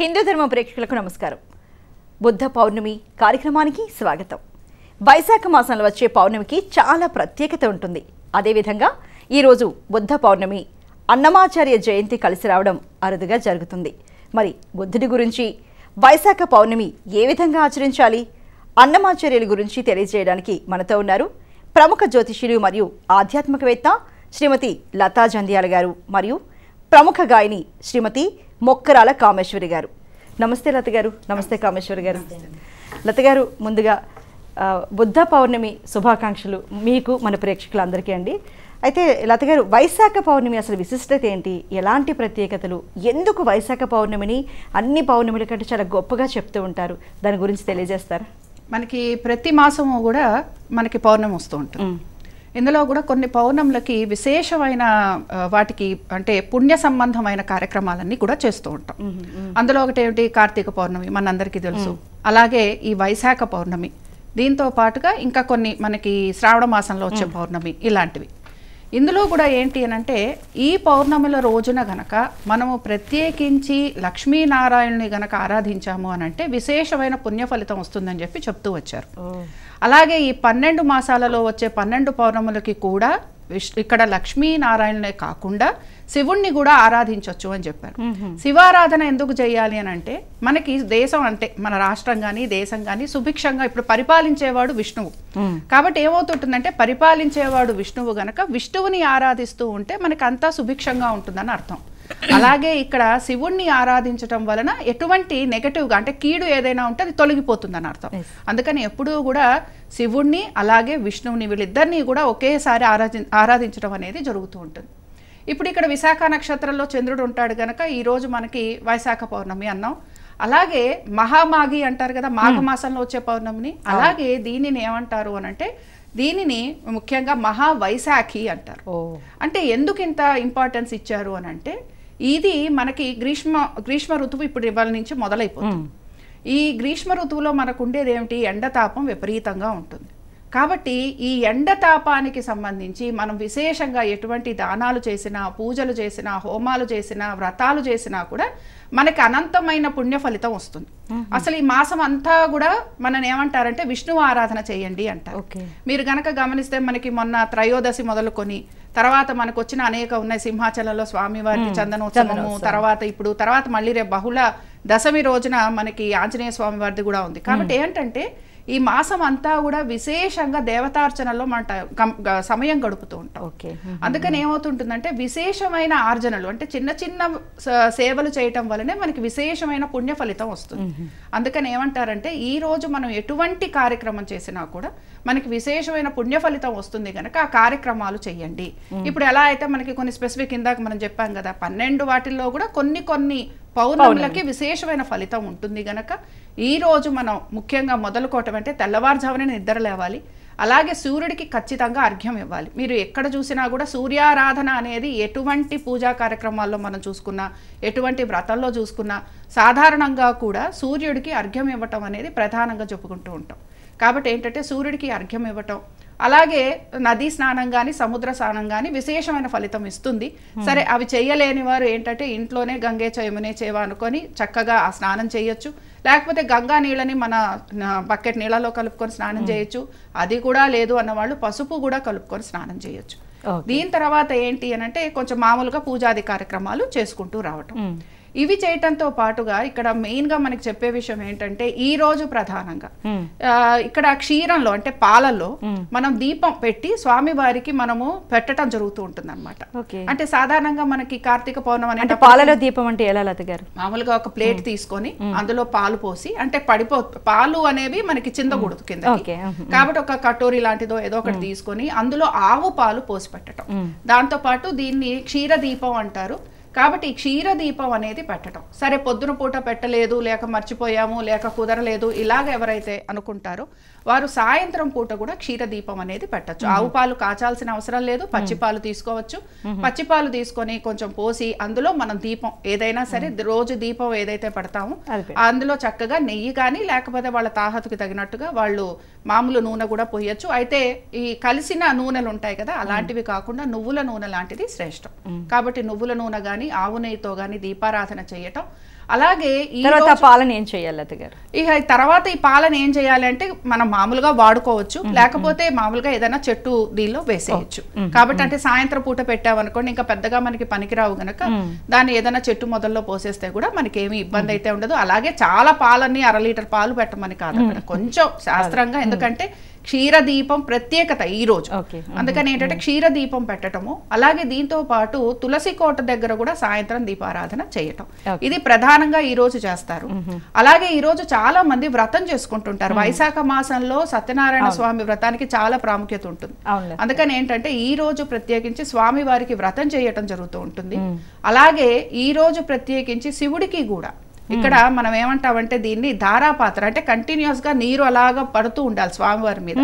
హిందూ ధర్మ ప్రేక్షకులకు నమస్కారం. బుద్ధ పౌర్ణమి కార్యక్రమానికి స్వాగతం. వైశాఖ మాసంలో వచ్చే పౌర్ణమికి చాలా ప్రత్యేకత ఉంటుంది. అదేవిధంగా ఈరోజు బుద్ధ పౌర్ణమి, అన్నమాచార్య జయంతి కలిసి రావడం అరుదుగా జరుగుతుంది. మరి బుద్ధుడి గురించి వైశాఖ పౌర్ణమి ఏ విధంగా ఆచరించాలి, అన్నమాచార్యుల గురించి తెలియజేయడానికి మనతో ఉన్నారు ప్రముఖ జ్యోతిష్యులు మరియు ఆధ్యాత్మికవేత్త శ్రీమతి లతా జంధ్యాల గారు మరియు ప్రముఖ గాయని శ్రీమతి మొక్కరాల కామేశ్వరి గారు. నమస్తే లత గారు. నమస్తే కామేశ్వరి గారు. లత గారు, ముందుగా బుద్ధ పౌర్ణమి శుభాకాంక్షలు మీకు, మన ప్రేక్షకులందరికీ అండి. అయితే లత గారు, వైశాఖ పౌర్ణమి అసలు విశిష్టత ఏంటి, ఎలాంటి ప్రత్యేకతలు, ఎందుకు వైశాఖ పౌర్ణమిని అన్ని పౌర్ణమిల కంటే చాలా గొప్పగా చెప్తూ ఉంటారు, దాని గురించి తెలియజేస్తారా? మనకి ప్రతి మాసము కూడా మనకి పౌర్ణమి వస్తూ ఉంటుంది. ఇందులో కూడా కొన్ని పౌర్ణములకి విశేషమైన వాటికి అంటే పుణ్య సంబంధమైన కార్యక్రమాలన్నీ కూడా చేస్తూ ఉంటాం. అందులో ఒకటి ఏమిటి, కార్తీక పౌర్ణమి మనందరికీ తెలుసు. అలాగే ఈ వైశాఖ పౌర్ణమి, దీంతో పాటుగా ఇంకా కొన్ని మనకి శ్రావణ మాసంలో వచ్చే పౌర్ణమి, ఇలాంటివి. ఇందులో కూడా ఏంటి అనంటే, ఈ పౌర్ణమిల రోజున గనక మనము ప్రత్యేకించి లక్ష్మీనారాయణుని గనక ఆరాధించాము అనంటే విశేషమైన పుణ్య ఫలితం వస్తుందని చెప్పి చెప్తూ వచ్చారు. అలాగే ఈ 12 మాసాలలో వచ్చే 12 పౌర్ణములకి కూడా ఇక్కడ లక్ష్మీనారాయణనే కాకుండా శివుణ్ణి కూడా ఆరాధించవచ్చు అని చెప్పారు. శివారాధన ఎందుకు చేయాలి అని అంటే, మనకి దేశం అంటే మన రాష్ట్రం కానీ దేశం కానీ సుభిక్షంగా ఇప్పుడు పరిపాలించేవాడు విష్ణువు. కాబట్టి ఏమవుతుంటుందంటే, పరిపాలించేవాడు విష్ణువు గనక విష్ణువుని ఆరాధిస్తూ ఉంటే మనకి అంతా సుభిక్షంగా ఉంటుందని అర్థం. అలాగే ఇక్కడ శివుణ్ణి ఆరాధించటం వలన ఎటువంటి నెగటివ్గా అంటే కీడు ఏదైనా ఉంటే అది తొలగిపోతుందని అర్థం. అందుకని ఎప్పుడూ కూడా శివుణ్ణి అలాగే విష్ణువుని వీళ్ళిద్దరినీ కూడా ఒకేసారి ఆరాధించడం అనేది జరుగుతూ ఉంటుంది. ఇప్పుడు ఇక్కడ విశాఖ నక్షత్రంలో చంద్రుడు ఉంటాడు గనక ఈరోజు మనకి వైశాఖ పౌర్ణమి అన్నాం. అలాగే మహామాఘి అంటారు కదా, మాఘమాసంలో వచ్చే పౌర్ణమిని. అలాగే దీనిని ఏమంటారు అనంటే, దీనిని ముఖ్యంగా మహావైశాఖి అంటారు. అంటే ఎందుకు ఇంత ఇంపార్టెన్స్ ఇచ్చారు అని అంటే, ఇది మనకి గ్రీష్మ ఋతువు ఇప్పుడు ఇవాళ నుంచి మొదలైపోతుంది. ఈ గ్రీష్మ ఋతువులో మనకు ఉండేది ఏమిటి, ఎండతాపం విపరీతంగా ఉంటుంది. కాబట్టి ఈ ఎండతాపానికి సంబంధించి మనం విశేషంగా ఎటువంటి దానాలు చేసినా, పూజలు చేసినా, హోమాలు చేసినా, వ్రతాలు చేసినా కూడా మనకి అనంతమైన పుణ్య ఫలితం వస్తుంది. అసలు ఈ మాసం అంతా కూడా మనం ఏమంటారంటే విష్ణువు ఆరాధన చేయండి అంటారు. మీరు గనక గమనిస్తే మనకి మొన్న త్రయోదశి మొదలుకొని తర్వాత మనకు వచ్చిన అనేక ఉన్నాయి. సింహాచలంలో స్వామివారికి చందనోత్సవము, తర్వాత మళ్ళీ రేపు బహుళ దశమి రోజున మనకి ఆంజనేయ స్వామి వారిది కూడా ఉంది. కాబట్టి ఏంటంటే ఈ మాసం అంతా కూడా విశేషంగా దేవతార్చనలో మన సమయం గడుపుతూ ఉంటాం. అందుకని ఏమవుతుంటుందంటే, విశేషమైన ఆర్జనలు అంటే చిన్న చిన్న సేవలు చేయటం వల్లనే మనకి విశేషమైన పుణ్య ఫలితం వస్తుంది. అందుకని ఏమంటారంటే, ఈ రోజు మనం ఎటువంటి కార్యక్రమం చేసినా కూడా మనకి విశేషమైన పుణ్య ఫలితం వస్తుంది కనుక ఆ కార్యక్రమాలు చెయ్యండి. ఇప్పుడు ఎలా అయితే మనకి కొన్ని స్పెసిఫిక్ ఇందాక మనం చెప్పాం కదా, 12 వాటిల్లో కూడా కొన్ని పౌర్ణములకి విశేషమైన ఫలితం ఉంటుంది గనక ఈ రోజు మనం ముఖ్యంగా మొదలుకోవటం అంటే తెల్లవారుజామునే నిద్ర లేవాలి. అలాగే సూర్యుడికి ఖచ్చితంగా అర్ఘ్యం ఇవ్వాలి. మీరు ఎక్కడ చూసినా కూడా సూర్యారాధన అనేది ఎటువంటి పూజా కార్యక్రమాల్లో మనం చూసుకున్నా, ఎటువంటి వ్రతంలో చూసుకున్నా సాధారణంగా కూడా సూర్యుడికి అర్ఘ్యం ఇవ్వటం అనేది ప్రధానంగా చెప్పుకుంటూ ఉంటాం. కాబట్టి ఏంటంటే సూర్యుడికి అర్ఘ్యం ఇవ్వటం, అలాగే నదీ స్నానం కానీ సముద్ర స్నానం కానీ విశేషమైన ఫలితం ఇస్తుంది. సరే, అవి చేయలేని వారు ఏంటంటే ఇంట్లోనే గంగే యమునే చేవ అనుకొని చక్కగా ఆ స్నానం చేయొచ్చు. లేకపోతే గంగా నీళ్ళని మన బకెట్ నీళ్ళలో కలుపుకొని స్నానం చేయొచ్చు. అది కూడా లేదు అన్నవాళ్ళు పసుపు కూడా కలుపుకొని స్నానం చేయొచ్చు. దీని తర్వాత ఏంటి అనంటే, కొంచెం మామూలుగా పూజాది కార్యక్రమాలు చేసుకుంటూ రావటం. ఇవి చేయటంతో పాటుగా ఇక్కడ మెయిన్ గా మనకి చెప్పే విషయం ఏంటంటే, ఈ రోజు ప్రధానంగా ఇక్కడ క్షీరంలో అంటే పాలల్లో మనం దీపం పెట్టి స్వామి వారికి మనము పెట్టడం జరుగుతూ ఉంటుంది అనమాట. అంటే సాధారణంగా మనకి కార్తీక పౌర్ణమి అంటే పాలలో దీపం అంటే ఎలా లత గారు? మామూలుగా ఒక ప్లేట్ తీసుకొని అందులో పాలు పోసి, అంటే పాలు అనేవి మనకి చిందకూడదు కింద, కాబట్టి ఒక కటోరీ లాంటిదో ఏదో ఒకటి తీసుకొని అందులో ఆవు పాలు పోసి పెట్టడం. దాంతో పాటు దీన్ని క్షీర దీపం అంటారు. కాబట్టి ఈ క్షీర దీపం అనేది పెట్టడం. సరే, పొద్దున పూట పెట్టలేదు, లేక మర్చిపోయాము, లేక కుదరలేదు, ఇలాగ ఎవరైతే అనుకుంటారో వారు సాయంత్రం పూట కూడా క్షీర దీపం అనేది పెట్టచ్చు. ఆవు పాలు కాచాల్సిన అవసరం లేదు, పచ్చిపాలు తీసుకోవచ్చు. పచ్చిపాలు తీసుకొని కొంచెం పోసి అందులో మనం దీపం ఏదైనా సరే రోజు దీపం ఏదైతే పెడతామో అందులో చక్కగా నెయ్యి కానీ లేకపోతే వాళ్ళ తాహతుకి తగినట్టుగా వాళ్ళు మామూలు నూనె కూడా పోయొచ్చు. అయితే ఈ కలిసిన నూనెలు ఉంటాయి కదా, అలాంటివి కాకుండా నువ్వుల నూనె లాంటిది శ్రేష్టం. కాబట్టి నువ్వుల నూనె కానీ కానీ ఆవు నెయ్యితో కానీ దీపారాధన చేయటం. అలాగే ఈ తర్వాత పాలన ఏం చేయాలి అత్తగారు? ఇక తర్వాత ఈ పాలన ఏం చేయాలి అంటే మనం మామూలుగా వాడుకోవచ్చు, లేకపోతే మామూలుగా ఏదైనా చెట్టు దీనిలో వేసేయచ్చు. కాబట్టి అంటే సాయంత్రం పూట పెట్టామనుకోండి ఇంకా పెద్దగా మనకి పనికిరావు గనక దాన్ని ఏదైనా చెట్టు మొదల్లో పోసేస్తే కూడా మనకి ఏమి ఇబ్బంది అయితే ఉండదు. అలాగే చాలా పాలన్నీ 1/2 లీటర్ పాలు పెట్టమని కాదు అక్కడ, కొంచెం శాస్త్రంగా. ఎందుకంటే క్షీరదీపం ప్రత్యేకత ఈ రోజు, అందుకని ఏంటంటే క్షీరదీపం పెట్టడము. అలాగే దీంతో పాటు తులసి కోట దగ్గర కూడా సాయంత్రం దీపారాధన చేయటం, ఇది ప్రధానంగా ఈ రోజు చేస్తారు. అలాగే ఈ రోజు చాలా మంది వ్రతం చేసుకుంటుంటారు. వైశాఖ మాసంలో సత్యనారాయణ స్వామి వ్రతానికి చాలా ప్రాముఖ్యత ఉంటుంది. అందుకని ఏంటంటే ఈ రోజు ప్రత్యేకించి స్వామి వారికి వ్రతం చేయటం జరుగుతూ ఉంటుంది. అలాగే ఈ రోజు ప్రత్యేకించి శివుడికి కూడా ఇక్కడ మనం ఏమంటామంటే దీన్ని ధారాపాత్ర, అంటే కంటిన్యూస్ గా నీరు అలాగా పడుతూ ఉండాలి స్వామివారి మీద.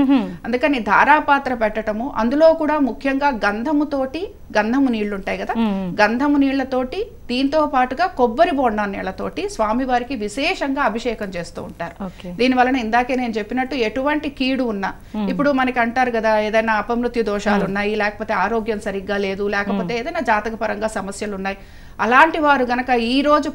అందుకని ధారాపాత్ర పెట్టడము, అందులో కూడా ముఖ్యంగా గంధముతోటి, గంధము నీళ్లు ఉంటాయి కదా, గంధము నీళ్లతోటి దీంతో పాటుగా కొబ్బరి బొండా నీళ్లతోటి స్వామివారికి విశేషంగా అభిషేకం చేస్తూ ఉంటారు. దీని వలన ఇందాకే నేను చెప్పినట్టు ఎటువంటి కీడు ఉన్నా, ఇప్పుడు మనకి అంటారు కదా ఏదైనా అపమృత్యు దోషాలు ఉన్నాయి, లేకపోతే ఆరోగ్యం సరిగ్గా లేదు, లేకపోతే ఏదైనా జాతక పరంగా సమస్యలు ఉన్నాయి, అలాంటి వారు గనక ఈ రోజు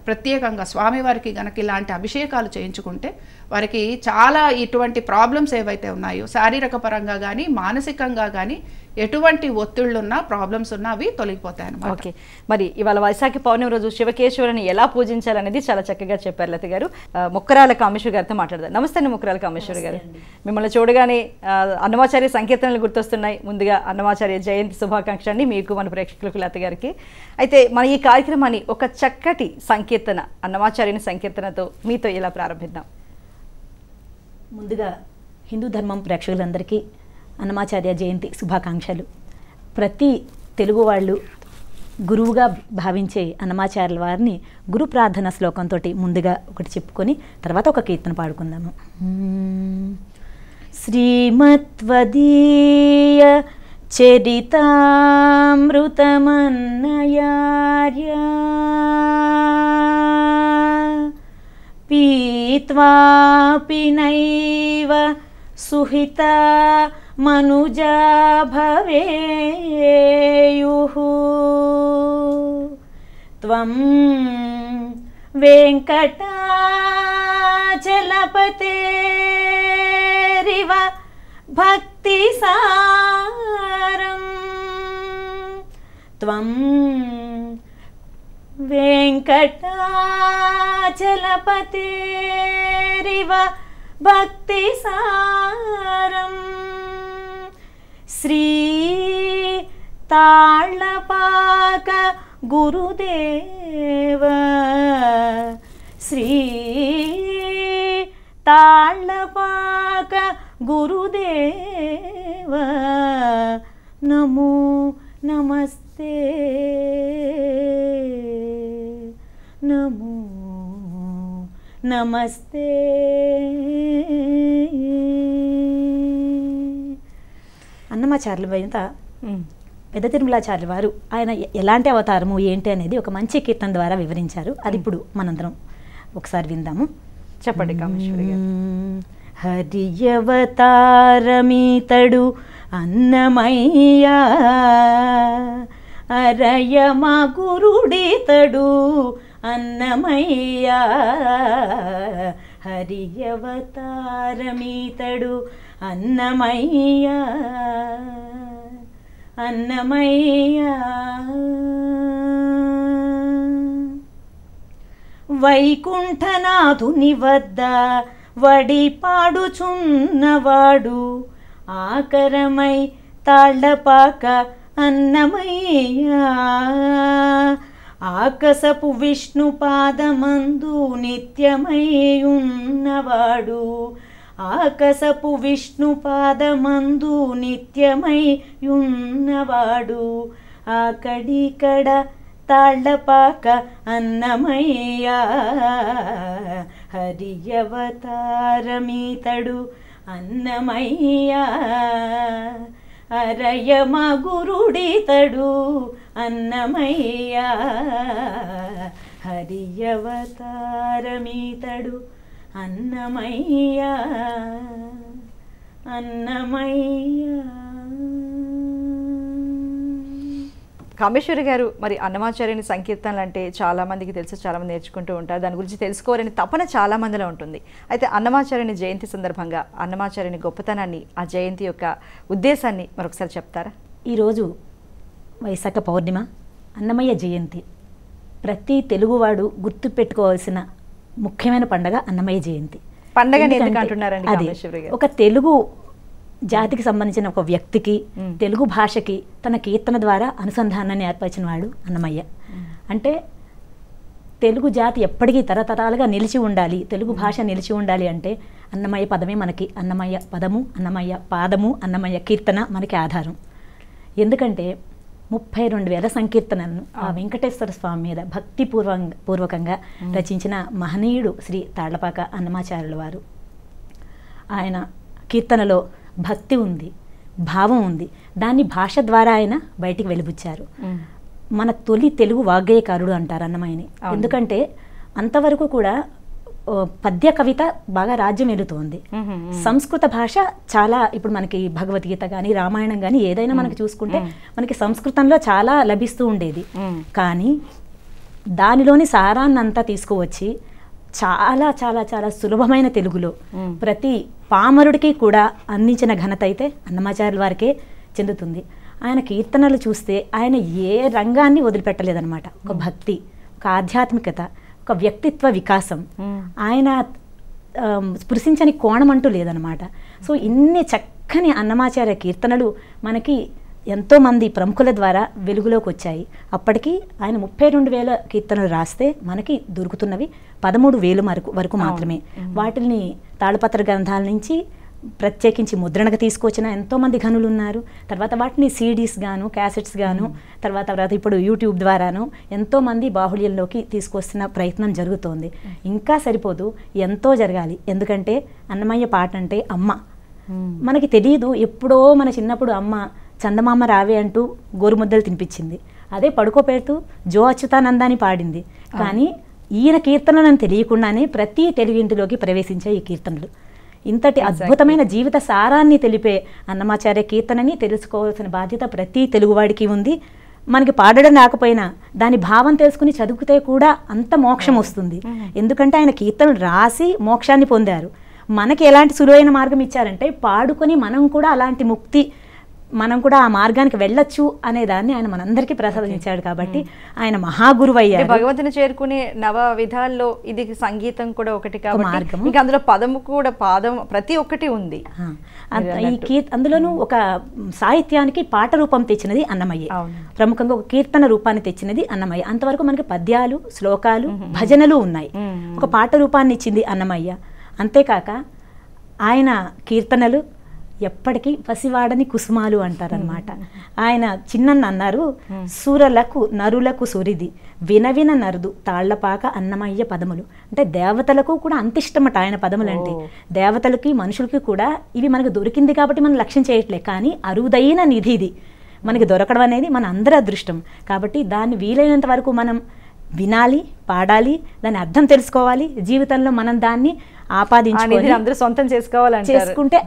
ప్రత్యేకంగా స్వామివారికి గనక ఇలాంటి అభిషేకాలు చేయించుకుంటే వారికి చాలా ఇటువంటి ప్రాబ్లమ్స్ ఏవైతే ఉన్నాయో శారీరక పరంగా కానీ మానసికంగా కానీ ఎటువంటి ఒత్తిళ్లున్నా ప్రాబ్లమ్స్ ఉన్నా అవి తొలగిపోతాయి అన్నమాట. ఓకే, మరి ఇవాళ వైశాఖి పౌర్ణమి రోజు శివకేశ్వరుని ఎలా పూజించాలనేది చాలా చక్కగా చెప్పారు లత గారు. ముక్కరాల కామేశ్వరి గారితో మాట్లాడదాం. నమస్తే అండి ముక్కరాల కామేశ్వరి గారు. మిమ్మల్ని చూడగానే అన్నమాచార్య సంకీర్తనలు గుర్తొస్తున్నాయి. ముందుగా అన్నమాచార్య జయంతి శుభాకాంక్ష అండి మీకు, మన ప్రేక్షకులకు, లత గారికి. అయితే మన ఈ కార్యక్రమాన్ని ఒక చక్కటి సంకీర్తన, అన్నమాచార్యుని సంకీర్తనతో మీతో ఎలా ప్రారంభిద్దాం? ముందుగా హిందూ ధర్మం ప్రేక్షకులందరికీ అన్నమాచార్య జయంతి శుభాకాంక్షలు. ప్రతి తెలుగు వాళ్ళు గురువుగా భావించే అన్నమాచార్యుల వారిని గురు ప్రార్థన శ్లోకంతో ముందుగా ఒకటి చెప్పుకొని తర్వాత ఒక కీర్తన పాడుకుందాము. శ్రీమత్వదీయ చరితామృతమన్నయార్య పీత్వాపి నైవ సుహితా మనుజా భవేయుః త్వం వెంకటాచలపతేరివ భక్తి సారం త్వం వెంకటాచలపతేరివ భక్తి సారం శ్రీ తాళ్లపాక గురుదేవ శ్రీ తాళ్లపాక గురుదేవ నమో నమస్తే నమో నమస్తే. అన్నమాచార్యుల వెంట పెద్ద తిరుమలాచార్యుల వారు ఆయన ఎలాంటి అవతారము ఏంటి అనేది ఒక మంచి కీర్తన ద్వారా వివరించారు. అది ఇప్పుడు మనందరం ఒకసారి విందాము. చెప్పండి కామేశ్వరి గారు. హరియవతారమీతడు అన్నమయ్య అరయమ గురుడితడు అన్నమయ్య హరియవతారమీతడు అన్నమయ్య అన్నమయ్య వైకుంఠనాథుని వద్ద వడి పాడుచున్నవాడు ఆకరమై తాళ్లపాక అన్నమయ్య ఆకసపు విష్ణు పాదమందు నిత్యమై ఉన్నవాడు ఆకసపు విష్ణు పాదమందు నిత్యమై ఉన్నవాడు ఆకడికడ తాళ్లపాక అన్నమయ్య హరియవతారమీతడు అన్నమయ్య అరయమ గురుడితడు అన్నమయ్య హరియవతారమీతడు అన్నమయ్య అన్నమయ్య. కామేశ్వరి గారు, మరి అన్నమాచార్యుని సంకీర్తనలు అంటే చాలా మందికి తెలుసు, చాలా మంది నేర్చుకుంటూ ఉంటారు, దాని గురించి తెలుసుకోవాలని తపన చాలా మందిలో ఉంటుంది. అయితే అన్నమాచార్యుని జయంతి సందర్భంగా అన్నమాచార్యుని గొప్పతనాన్ని, ఆ జయంతి యొక్క ఉద్దేశాన్ని మరొకసారి చెప్తారా? ఈరోజు వైశాఖ పౌర్ణిమ, అన్నమయ్య జయంతి. ప్రతి తెలుగువాడు గుర్తుపెట్టుకోవాల్సిన ముఖ్యమైన పండగ అన్నమయ్య జయంతి. పండగని ఎందుకు అంటున్నారండి అది కామేశ్వరి గారు? ఒక తెలుగు జాతికి సంబంధించిన ఒక వ్యక్తికి, తెలుగు భాషకి తన కీర్తన ద్వారా అనుసంధానాన్ని ఏర్పరిచిన వాడు అన్నమయ్య. అంటే తెలుగు జాతి ఎప్పటికీ తరతరాలుగా నిలిచి ఉండాలి, తెలుగు భాష నిలిచి ఉండాలి అంటే అన్నమయ్య పదమే మనకి, అన్నమయ్య పదము, అన్నమయ్య పాదము, అన్నమయ్య కీర్తన మనకి ఆధారం. ఎందుకంటే 32,000 సంకీర్తనలను ఆ వెంకటేశ్వర స్వామి మీద పూర్వకంగా రచించిన మహనీయుడు శ్రీ తాళ్లపాక అన్నమాచార్యుల వారు. ఆయన కీర్తనలో భక్తి ఉంది, భావం ఉంది, దాన్ని భాష ద్వారా ఆయన బయటికి వెలిబుచ్చారు. మన తొలి తెలుగు వాగ్గేయకారుడు అంటారు అన్నమయ్యని. ఎందుకంటే అంతవరకు కూడా పద్య కవిత బాగా రాజ్యం వెళుతోంది. సంస్కృత భాష చాలా, ఇప్పుడు మనకి భగవద్గీత కానీ రామాయణం కానీ ఏదైనా మనకి చూసుకుంటే మనకి సంస్కృతంలో చాలా లభిస్తూ ఉండేది. కానీ దానిలోని సారాన్నంతా తీసుకువచ్చి చాలా చాలా చాలా సులభమైన తెలుగులో ప్రతి పామరుడికి కూడా అందించిన ఘనత అయితే అన్నమాచార్యుల వారికే చెందుతుంది. ఆయన కీర్తనలు చూస్తే ఆయన ఏ రంగాన్ని వదిలిపెట్టలేదన్నమాట. ఒక భక్తి, ఒక ఆధ్యాత్మికత, ఒక వ్యక్తిత్వ వికాసం, ఆయన స్పృశించని కోణం అంటూ లేదనమాట. సో ఇన్ని చక్కని అన్నమాచార్య కీర్తనలు మనకి ఎంతోమంది ప్రముఖుల ద్వారా వెలుగులోకి వచ్చాయి. అప్పటికి ఆయన 32,000 కీర్తనలు రాస్తే మనకి దొరుకుతున్నవి 13,000 వరకు మాత్రమే. వాటిని తాళపత్ర గ్రంథాల నుంచి ప్రత్యేకించి ముద్రణగా తీసుకొచ్చిన ఎంతోమంది ఘనులు ఉన్నారు. తర్వాత వాటిని CDs గాను, క్యాసెట్స్ గాను, తర్వాత ఇప్పుడు యూట్యూబ్ ద్వారాను ఎంతోమంది బాహుళ్యంలోకి తీసుకొస్తున్న ప్రయత్నం జరుగుతోంది. ఇంకా సరిపోదు, ఎంతో జరగాలి. ఎందుకంటే అన్నమయ్య పాట అంటే అమ్మ. మనకి తెలియదు, ఎప్పుడో మన చిన్నప్పుడు అమ్మ చందమామ రావే అంటూ గోరుముద్దలు తినిపించింది, అదే పడుకోపెడుతూ జో అచ్యుతానందాన్ని పాడింది. కానీ ఈయన కీర్తనలను తెలియకుండానే ప్రతి తెలుగింటిలోకి ప్రవేశించే ఈ కీర్తనలు. ఇంతటి అద్భుతమైన జీవిత సారాన్ని తెలిపే అన్నమాచార్య కీర్తనని తెలుసుకోవాల్సిన బాధ్యత ప్రతి తెలుగువాడికి ఉంది. మనకి పాడడం రాకపోయినా దాని భావం తెలుసుకుని చదివితే కూడా అంత మోక్షం వస్తుంది. ఎందుకంటే ఆయన కీర్తనలు రాసి మోక్షాన్ని పొందారు. మనకి ఎలాంటి సులువైన మార్గం ఇచ్చారంటే పాడుకొని మనం కూడా అలాంటి ముక్తి, మనం కూడా ఆ మార్గానికి వెళ్ళొచ్చు అనే దాన్ని ఆయన మనందరికీ ప్రసాదించాడు. కాబట్టి ఆయన మహాగురువు అయ్యారు. భగవంతుని చేరుకునే నవ విధాల్లో ఇది సంగీతం కూడా ఒకటి కాబట్టి ఇంకా అందులో పదము కూడా, పాదం ప్రతి ఒక్కటి ఉంది. అందులోనూ ఒక సాహిత్యానికి పాట రూపం తెచ్చినది అన్నమయ్య. ప్రముఖంగా ఒక కీర్తన రూపాన్ని తెచ్చినది అన్నమయ్య. అంతవరకు మనకి పద్యాలు, శ్లోకాలు, భజనలు ఉన్నాయి. ఒక పాట రూపాన్ని ఇచ్చింది అన్నమయ్య. అంతేకాక ఆయన కీర్తనలు ఎప్పటికీ పసివాడని కుసుమాలు అంటారనమాట. ఆయన చిన్నన్న అన్నారు, సూరలకు నరులకు సురిది వినవిన నరుదు తాళ్లపాక అన్నమయ్య పదములు. అంటే దేవతలకు కూడా అంత ఇష్టమట ఆయన పదములు అంటే. దేవతలకి మనుషులకి కూడా ఇవి మనకు దొరికింది కాబట్టి మనం లక్ష్యం చేయట్లే, కానీ అరుదైన నిధి ఇది మనకి దొరకడం అనేది మన అందరి అదృష్టం. కాబట్టి దాన్ని వీలైనంత వరకు మనం వినాలి, పాడాలి, దాని అర్థం తెలుసుకోవాలి, జీవితంలో మనం దాన్ని ఆపాదించుకొని అందరూ సొంతం చేసుకుంటే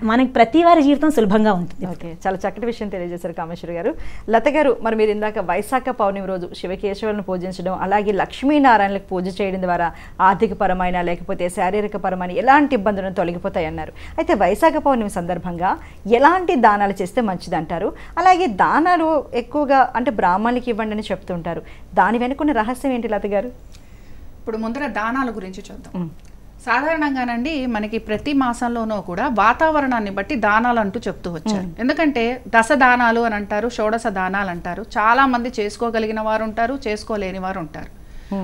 మనకి ప్రతి వారి జీవితం సులభంగా ఉంటుంది. ఓకే, చాలా చక్కటి విషయం తెలియజేశారు కామేశ్వరి గారు. లత గారు, మరి మీరు ఇందాక వైశాఖ పౌర్ణమి రోజు శివకేశవులను పూజించడం, అలాగే లక్ష్మీనారాయణలకు పూజ చేయడం ద్వారా ఆర్థిక పరమైన లేకపోతే శారీరక పరమైన ఎలాంటి ఇబ్బందులను తొలగిపోతాయి అన్నారు. అయితే వైశాఖ పౌర్ణమి సందర్భంగా ఎలాంటి దానాలు చేస్తే మంచిది అంటారు? అలాగే దానాలు ఎక్కువగా అంటే బ్రాహ్మణులకి ఇవ్వండి అని చెప్తుంటారు, దాని వెనుకున్న రహస్యం ఏంటి లత గారు? ఇప్పుడు ముందర దానాల గురించి చూద్దాం. సాధారణంగానండి మనకి ప్రతి మాసంలోనూ కూడా వాతావరణాన్ని బట్టి దానాలు అంటూ చెప్తూ వచ్చారు. ఎందుకంటే దశ దానాలు అని అంటారు, షోడశ దానాలు అంటారు. చాలా మంది చేసుకోగలిగిన వారు ఉంటారు, చేసుకోలేని వారు ఉంటారు.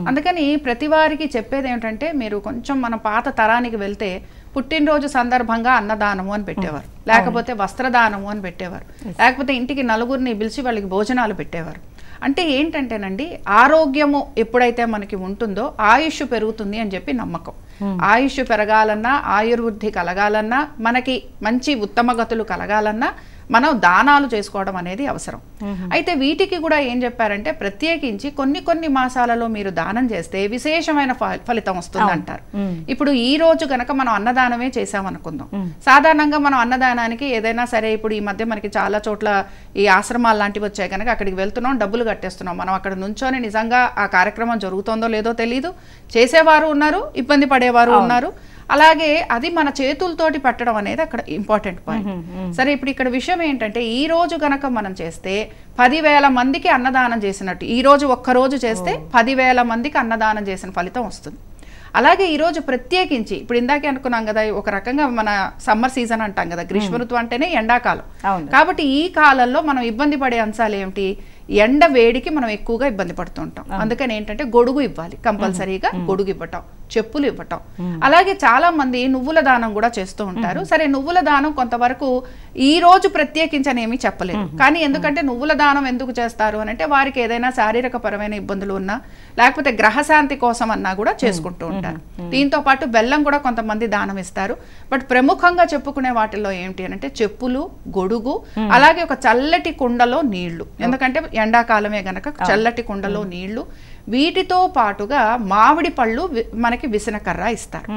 అందుకని ప్రతి వారికి చెప్పేది ఏమిటంటే, మీరు కొంచెం మన పాత తరానికి వెళ్తే పుట్టినరోజు సందర్భంగా అన్నదానము అని పెట్టేవారు, లేకపోతే వస్త్రదానము అని పెట్టేవారు, లేకపోతే ఇంటికి నలుగురిని పిలిచి వాళ్ళకి భోజనాలు పెట్టేవారు. అంటే ఏంటంటేనండి, ఆరోగ్యము ఎప్పుడైతే మనకి ఉంటుందో ఆయుష్ పెరుగుతుంది అని చెప్పి నమ్మకం. ఆయుష్ పెరగాలన్నా, ఆయుర్వృద్ధి కలగాలన్నా, మనకి మంచి ఉత్తమ గతులు కలగాలన్నా మనం దానాలు చేసుకోవడం అనేది అవసరం. అయితే వీటికి కూడా ఏం చెప్పారంటే ప్రత్యేకించి కొన్ని మాసాలలో మీరు దానం చేస్తే విశేషమైన ఫలితం వస్తుంది అంటారు. ఇప్పుడు ఈ రోజు గనక మనం అన్నదానమే చేసామనుకుందాం. సాధారణంగా మనం అన్నదానానికి ఏదైనా సరే, ఇప్పుడు ఈ మధ్య మనకి చాలా చోట్ల ఈ ఆశ్రమాలు లాంటివి వచ్చాయి కనుక అక్కడికి వెళ్తున్నాం, డబ్బులు కట్టేస్తున్నాం. మనం అక్కడ నుంచొని నిజంగా ఆ కార్యక్రమం జరుగుతుందో లేదో తెలియదు, చేసేవారు ఉన్నారు, ఇబ్బంది పడేవారు ఉన్నారు. అలాగే అది మన చేతులతోటి పట్టడం అనేది అక్కడ ఇంపార్టెంట్ పాయింట్. సరే, ఇప్పుడు ఇక్కడ విషయం ఏంటంటే ఈ రోజు గనక మనం చేస్తే 10,000 మందికి అన్నదానం చేసినట్టు. ఈ రోజు ఒక్కరోజు చేస్తే 10,000 మందికి అన్నదానం చేసిన ఫలితం వస్తుంది. అలాగే ఈరోజు ప్రత్యేకించి ఇప్పుడు ఇందాకే అనుకున్నాం కదా, ఒక రకంగా మన సమ్మర్ సీజన్ అంటాం కదా, గ్రీష్మ ఋతువు అంటేనే ఎండాకాలం. కాబట్టి ఈ కాలంలో మనం ఇబ్బంది పడే అంశాలు ఏమిటి? ఎండ వేడికి మనం ఎక్కువగా ఇబ్బంది పడుతూ ఉంటాం. అందుకని ఏంటంటే గొడుగు ఇవ్వాలి, కంపల్సరీగా గొడుగు ఇవ్వటం, చెప్పులు ఇవ్వటం. అలాగే చాలా మంది నువ్వుల దానం కూడా చేస్తూ ఉంటారు. సరే, నువ్వుల దానం కొంతవరకు ఈ రోజు ప్రత్యేకించని ఏమీ చెప్పలేదు. కానీ ఎందుకంటే నువ్వుల దానం ఎందుకు చేస్తారు అని అంటే వారికి ఏదైనా శారీరక పరమైన ఇబ్బందులు ఉన్నా, లేకపోతే గ్రహశాంతి కోసం అన్నా కూడా చేసుకుంటూ ఉంటారు. దీంతో పాటు బెల్లం కూడా కొంతమంది దానం ఇస్తారు. బట్ ప్రముఖంగా చెప్పుకునే వాటిల్లో ఏంటి అని అంటే చెప్పులు, గొడుగు, అలాగే ఒక చల్లటి కుండలో నీళ్లు. ఎందుకంటే ఎండాకాలమే గనక చల్లటి కుండలో నీళ్లు. వీటితో పాటుగా మామిడి పళ్ళు మనకి విసనకర్ర ఇస్తారు.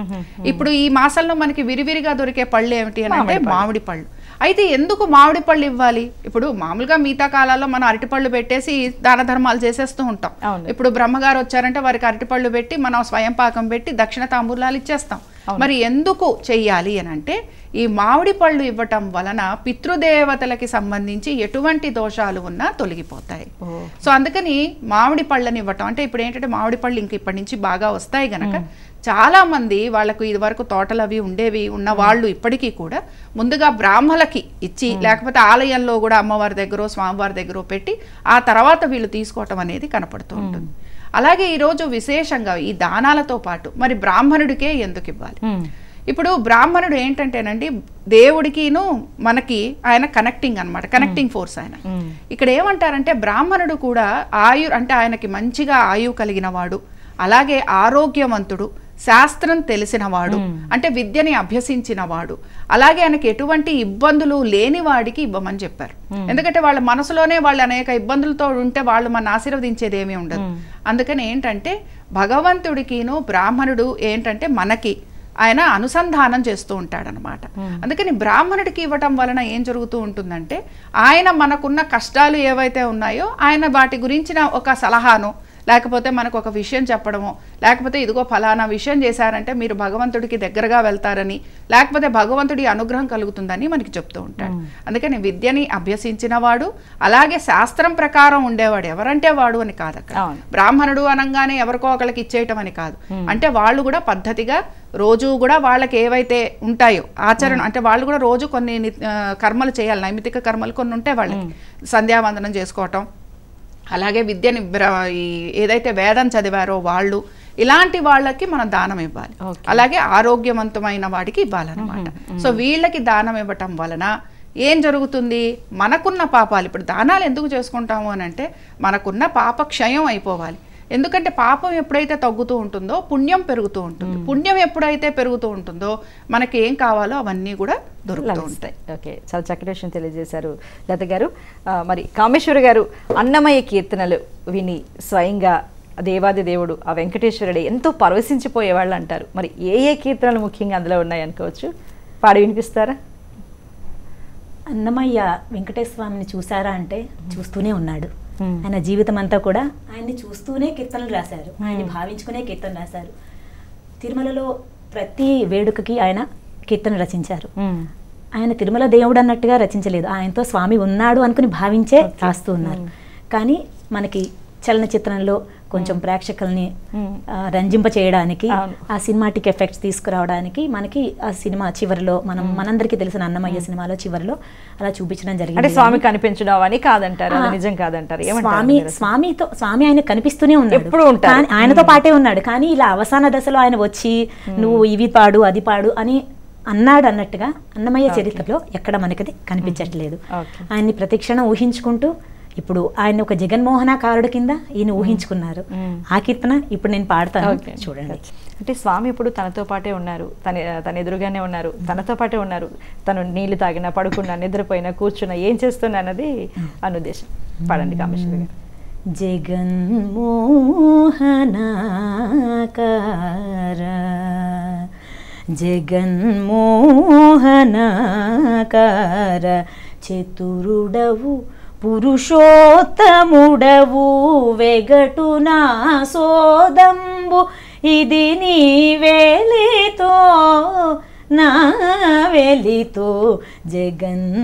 ఇప్పుడు ఈ మాసంలో మనకి విరివిరిగా దొరికే పళ్ళు ఏమిటి అని అంటే మామిడి పళ్ళు. అయితే ఎందుకు మామిడి పళ్ళు ఇవ్వాలి? ఇప్పుడు మామూలుగా మిగతా కాలాల్లో మనం అరటిపళ్ళు పెట్టేసి దాన ధర్మాలు చేసేస్తూ ఉంటాం. ఇప్పుడు బ్రహ్మగారు వచ్చారంటే వారికి అరటిపళ్ళు పెట్టి మనం స్వయం పాకం పెట్టి దక్షిణ తాంబూలాలు ఇచ్చేస్తాం. మరి ఎందుకు చెయ్యాలి అని అంటే ఈ మామిడి పళ్ళు ఇవ్వటం వలన పితృదేవతలకి సంబంధించి ఎటువంటి దోషాలు ఉన్నా తొలగిపోతాయి. సో అందుకని మామిడి పళ్ళని ఇవ్వటం అంటే ఇప్పుడు ఏంటంటే మామిడి పళ్ళు ఇంక ఇప్పటి నుంచి బాగా వస్తాయి గనక చాలా మంది వాళ్ళకు ఇది వరకు తోటలు అవి ఉండేవి ఉన్న వాళ్ళు ఇప్పటికీ కూడా ముందుగా బ్రాహ్మలకి ఇచ్చి, లేకపోతే ఆలయంలో కూడా అమ్మవారి దగ్గర స్వామివారి దగ్గర పెట్టి ఆ తర్వాత వీళ్ళు తీసుకోవటం అనేది కనపడుతూ ఉంటుంది. అలాగే ఈరోజు విశేషంగా ఈ దానాలతో పాటు మరి బ్రాహ్మణుడికే ఎందుకు ఇవ్వాలి? ఇప్పుడు బ్రాహ్మణుడు ఏంటంటేనండి దేవుడికిను మనకి ఆయన కనెక్టింగ్ అన్నమాట, కనెక్టింగ్ ఫోర్స్ ఆయన. ఇక్కడ ఏమంటారంటే బ్రాహ్మణుడు కూడా అంటే ఆయనకి మంచిగా ఆయువు కలిగిన వాడు, అలాగే ఆరోగ్యవంతుడు, శాస్త్రం తెలిసినవాడు, అంటే విద్యని అభ్యసించిన వాడు, అలాగే ఆయనకి ఎటువంటి ఇబ్బందులు లేని వాడికి ఇవ్వమని చెప్పారు. ఎందుకంటే వాళ్ళ మనసులోనే వాళ్ళు అనేక ఇబ్బందులతో ఉంటే వాళ్ళు మన ఆశీర్వదించేది ఏమీ ఉండదు. అందుకని ఏంటంటే భగవంతుడికిను బ్రాహ్మణుడు ఏంటంటే మనకి ఆయన అనుసంధానం చేస్తూ ఉంటాడనమాట. అందుకని బ్రాహ్మణుడికి ఇవ్వటం వలన ఏం జరుగుతూ ఉంటుందంటే ఆయన మనకున్న కష్టాలు ఏవైతే ఉన్నాయో ఆయన వాటి గురించిన ఒక సలహాను, లేకపోతే మనకు ఒక విషయం చెప్పడము, లేకపోతే ఇదిగో ఫలానా విషయం చేశారంటే మీరు భగవంతుడికి దగ్గరగా వెళ్తారని, లేకపోతే భగవంతుడి అనుగ్రహం కలుగుతుందని మనకి చెప్తూ ఉంటాడు. అందుకని విద్యని అభ్యసించిన వాడు, అలాగే శాస్త్రం ప్రకారం ఉండేవాడు. ఎవరంటే వాడు అని కాదు, అక్కడ బ్రాహ్మణుడు అనగానే ఎవరికో ఒకరికి ఇచ్చేయటం అని కాదు. అంటే వాళ్ళు కూడా పద్ధతిగా రోజు కూడా వాళ్ళకి ఏవైతే ఉంటాయో ఆచరణ, అంటే వాళ్ళు కూడా రోజు కొన్ని కర్మలు చేయాలి, నైమితిక కర్మలు కొన్ని ఉంటాయి వాళ్ళకి. సంధ్యావందనం చేసుకోవటం, అలాగే విద్యని ఏదైతే వేదం చదివారో వాళ్ళు, ఇలాంటి వాళ్ళకి మనం దానం ఇవ్వాలి. అలాగే ఆరోగ్యవంతమైన వాడికి ఇవ్వాలన్నమాట. సో వీళ్ళకి దానం ఇవ్వటం వలన ఏం జరుగుతుంది? మనకున్న పాపాలు, ఇప్పుడు దానాలు ఎందుకు చేసుకుంటాము అని అంటే మనకున్న పాప క్షయం అయిపోవాలి. ఎందుకంటే పాపం ఎప్పుడైతే తగ్గుతూ ఉంటుందో పుణ్యం పెరుగుతూ ఉంటుంది. పుణ్యం ఎప్పుడైతే పెరుగుతూ ఉంటుందో మనకి ఏం కావాలో అవన్నీ కూడా దొరుకుతూ ఉంటాయి. ఓకే, చాలా చక్కటి విషయం తెలియజేశారు లత గారు. మరి కామేశ్వరి గారు, అన్నమయ్య కీర్తనలు విని స్వయంగా దేవాది దేవుడు ఆ వెంకటేశ్వరుడే ఎంతో పరవశించిపోయేవాళ్ళు అంటారు. మరి ఏ ఏ కీర్తనలు ముఖ్యంగా అందులో ఉన్నాయి అనుకోవచ్చు, పాడి వినిపిస్తారా? అన్నమయ్య వెంకటేశ్వర స్వామిని చూసారా అంటే చూస్తూనే ఉన్నాడు. ఆయన జీవితం అంతా కూడా ఆయన్ని చూస్తూనే కీర్తనలు రాశారు, ఆయన్ని భావించుకునే కీర్తనలు రాశారు. తిరుమలలో ప్రతి వేడుకకి ఆయన కీర్తన రచించారు. ఆయన తిరుమల దేవుడు అన్నట్టుగా రచించలేదు, ఆయనతో స్వామి ఉన్నాడు అనుకుని భావించే రాస్తూ ఉన్నారు. కానీ మనకి చలనచిత్రంలో కొంచెం ప్రేక్షకుల్ని రంజింప చేయడానికి, ఆ సినిమాటిక్ ఎఫెక్ట్స్ తీసుకురావడానికి మనకి ఆ సినిమా చివరిలో మనందరికీ తెలిసిన అన్నమయ్య సినిమాలో చివరిలో అలా చూపించడం జరిగింది. స్వామి కనిపించడం అని కాదంటారు, నిజం కాదంటారు. స్వామి ఆయన కనిపిస్తూనే ఉన్నాడు, ఆయనతో పాటే ఉన్నాడు. కానీ ఇలా అవసాన దశలో ఆయన వచ్చి నువ్వు ఇవి పాడు అది పాడు అని అన్నాడు అన్నట్టుగా అన్నమయ్య చరిత్రలో ఎక్కడ మనకది కనిపించట్లేదు. ఆయన్ని ప్రతిక్షణం ఊహించుకుంటూ ఇప్పుడు ఆయన ఒక జగన్మోహనాకారుడు కింద ఈయన ఊహించుకున్నారు. ఆ కీర్తన ఇప్పుడు నేను పాడతాను, చూడండి. అంటే స్వామి ఇప్పుడు తనతో పాటే ఉన్నారు, తన ఎదురుగానే ఉన్నారు, తనతో పాటే ఉన్నారు. తను నీళ్లు తాగినా, పడుకున్నా, నిద్రపోయినా, కూర్చున్నా, ఏం చేస్తున్నా అన్నది అనుద్దేశం. పాడండి కామేశ్వరి గారు. జగన్మోహనాకార జగన్మోహనాకార చతురుడవు పురుషోత్తముడవు వెగటు నా సోదంబు ఇది నీ వేలితో నా వెలితో జగన్మోహనాకార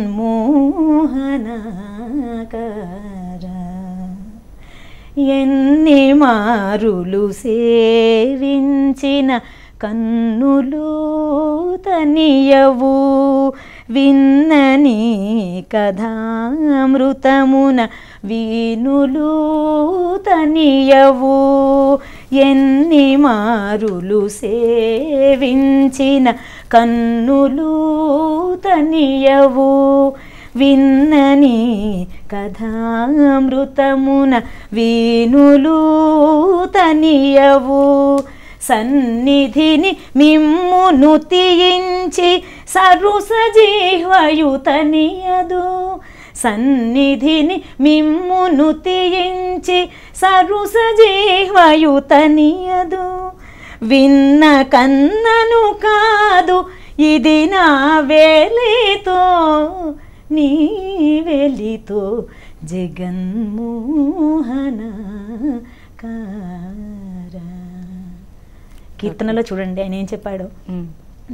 ఎన్ని మారులు సేవించిన కన్నులు తనియవు విన్నని కథామృతమున వీనులు తనియవు ఎన్ని మారులు సేవించిన కన్నులు తనియవు విన్నని కథామృతమున వీనులు తనియవు సన్నిధిని మిమ్మును తీయించి సరుసజీవయు తనియదు సన్నిధిని మిమ్మును తీయించి సరుసజీవయు తనియదు విన్న కన్నను కాదు ఇది నా వేలితో నీ వెలితో జగన్మోహనాకార. కీర్తనలో చూడండి ఆయన ఏం చెప్పాడు,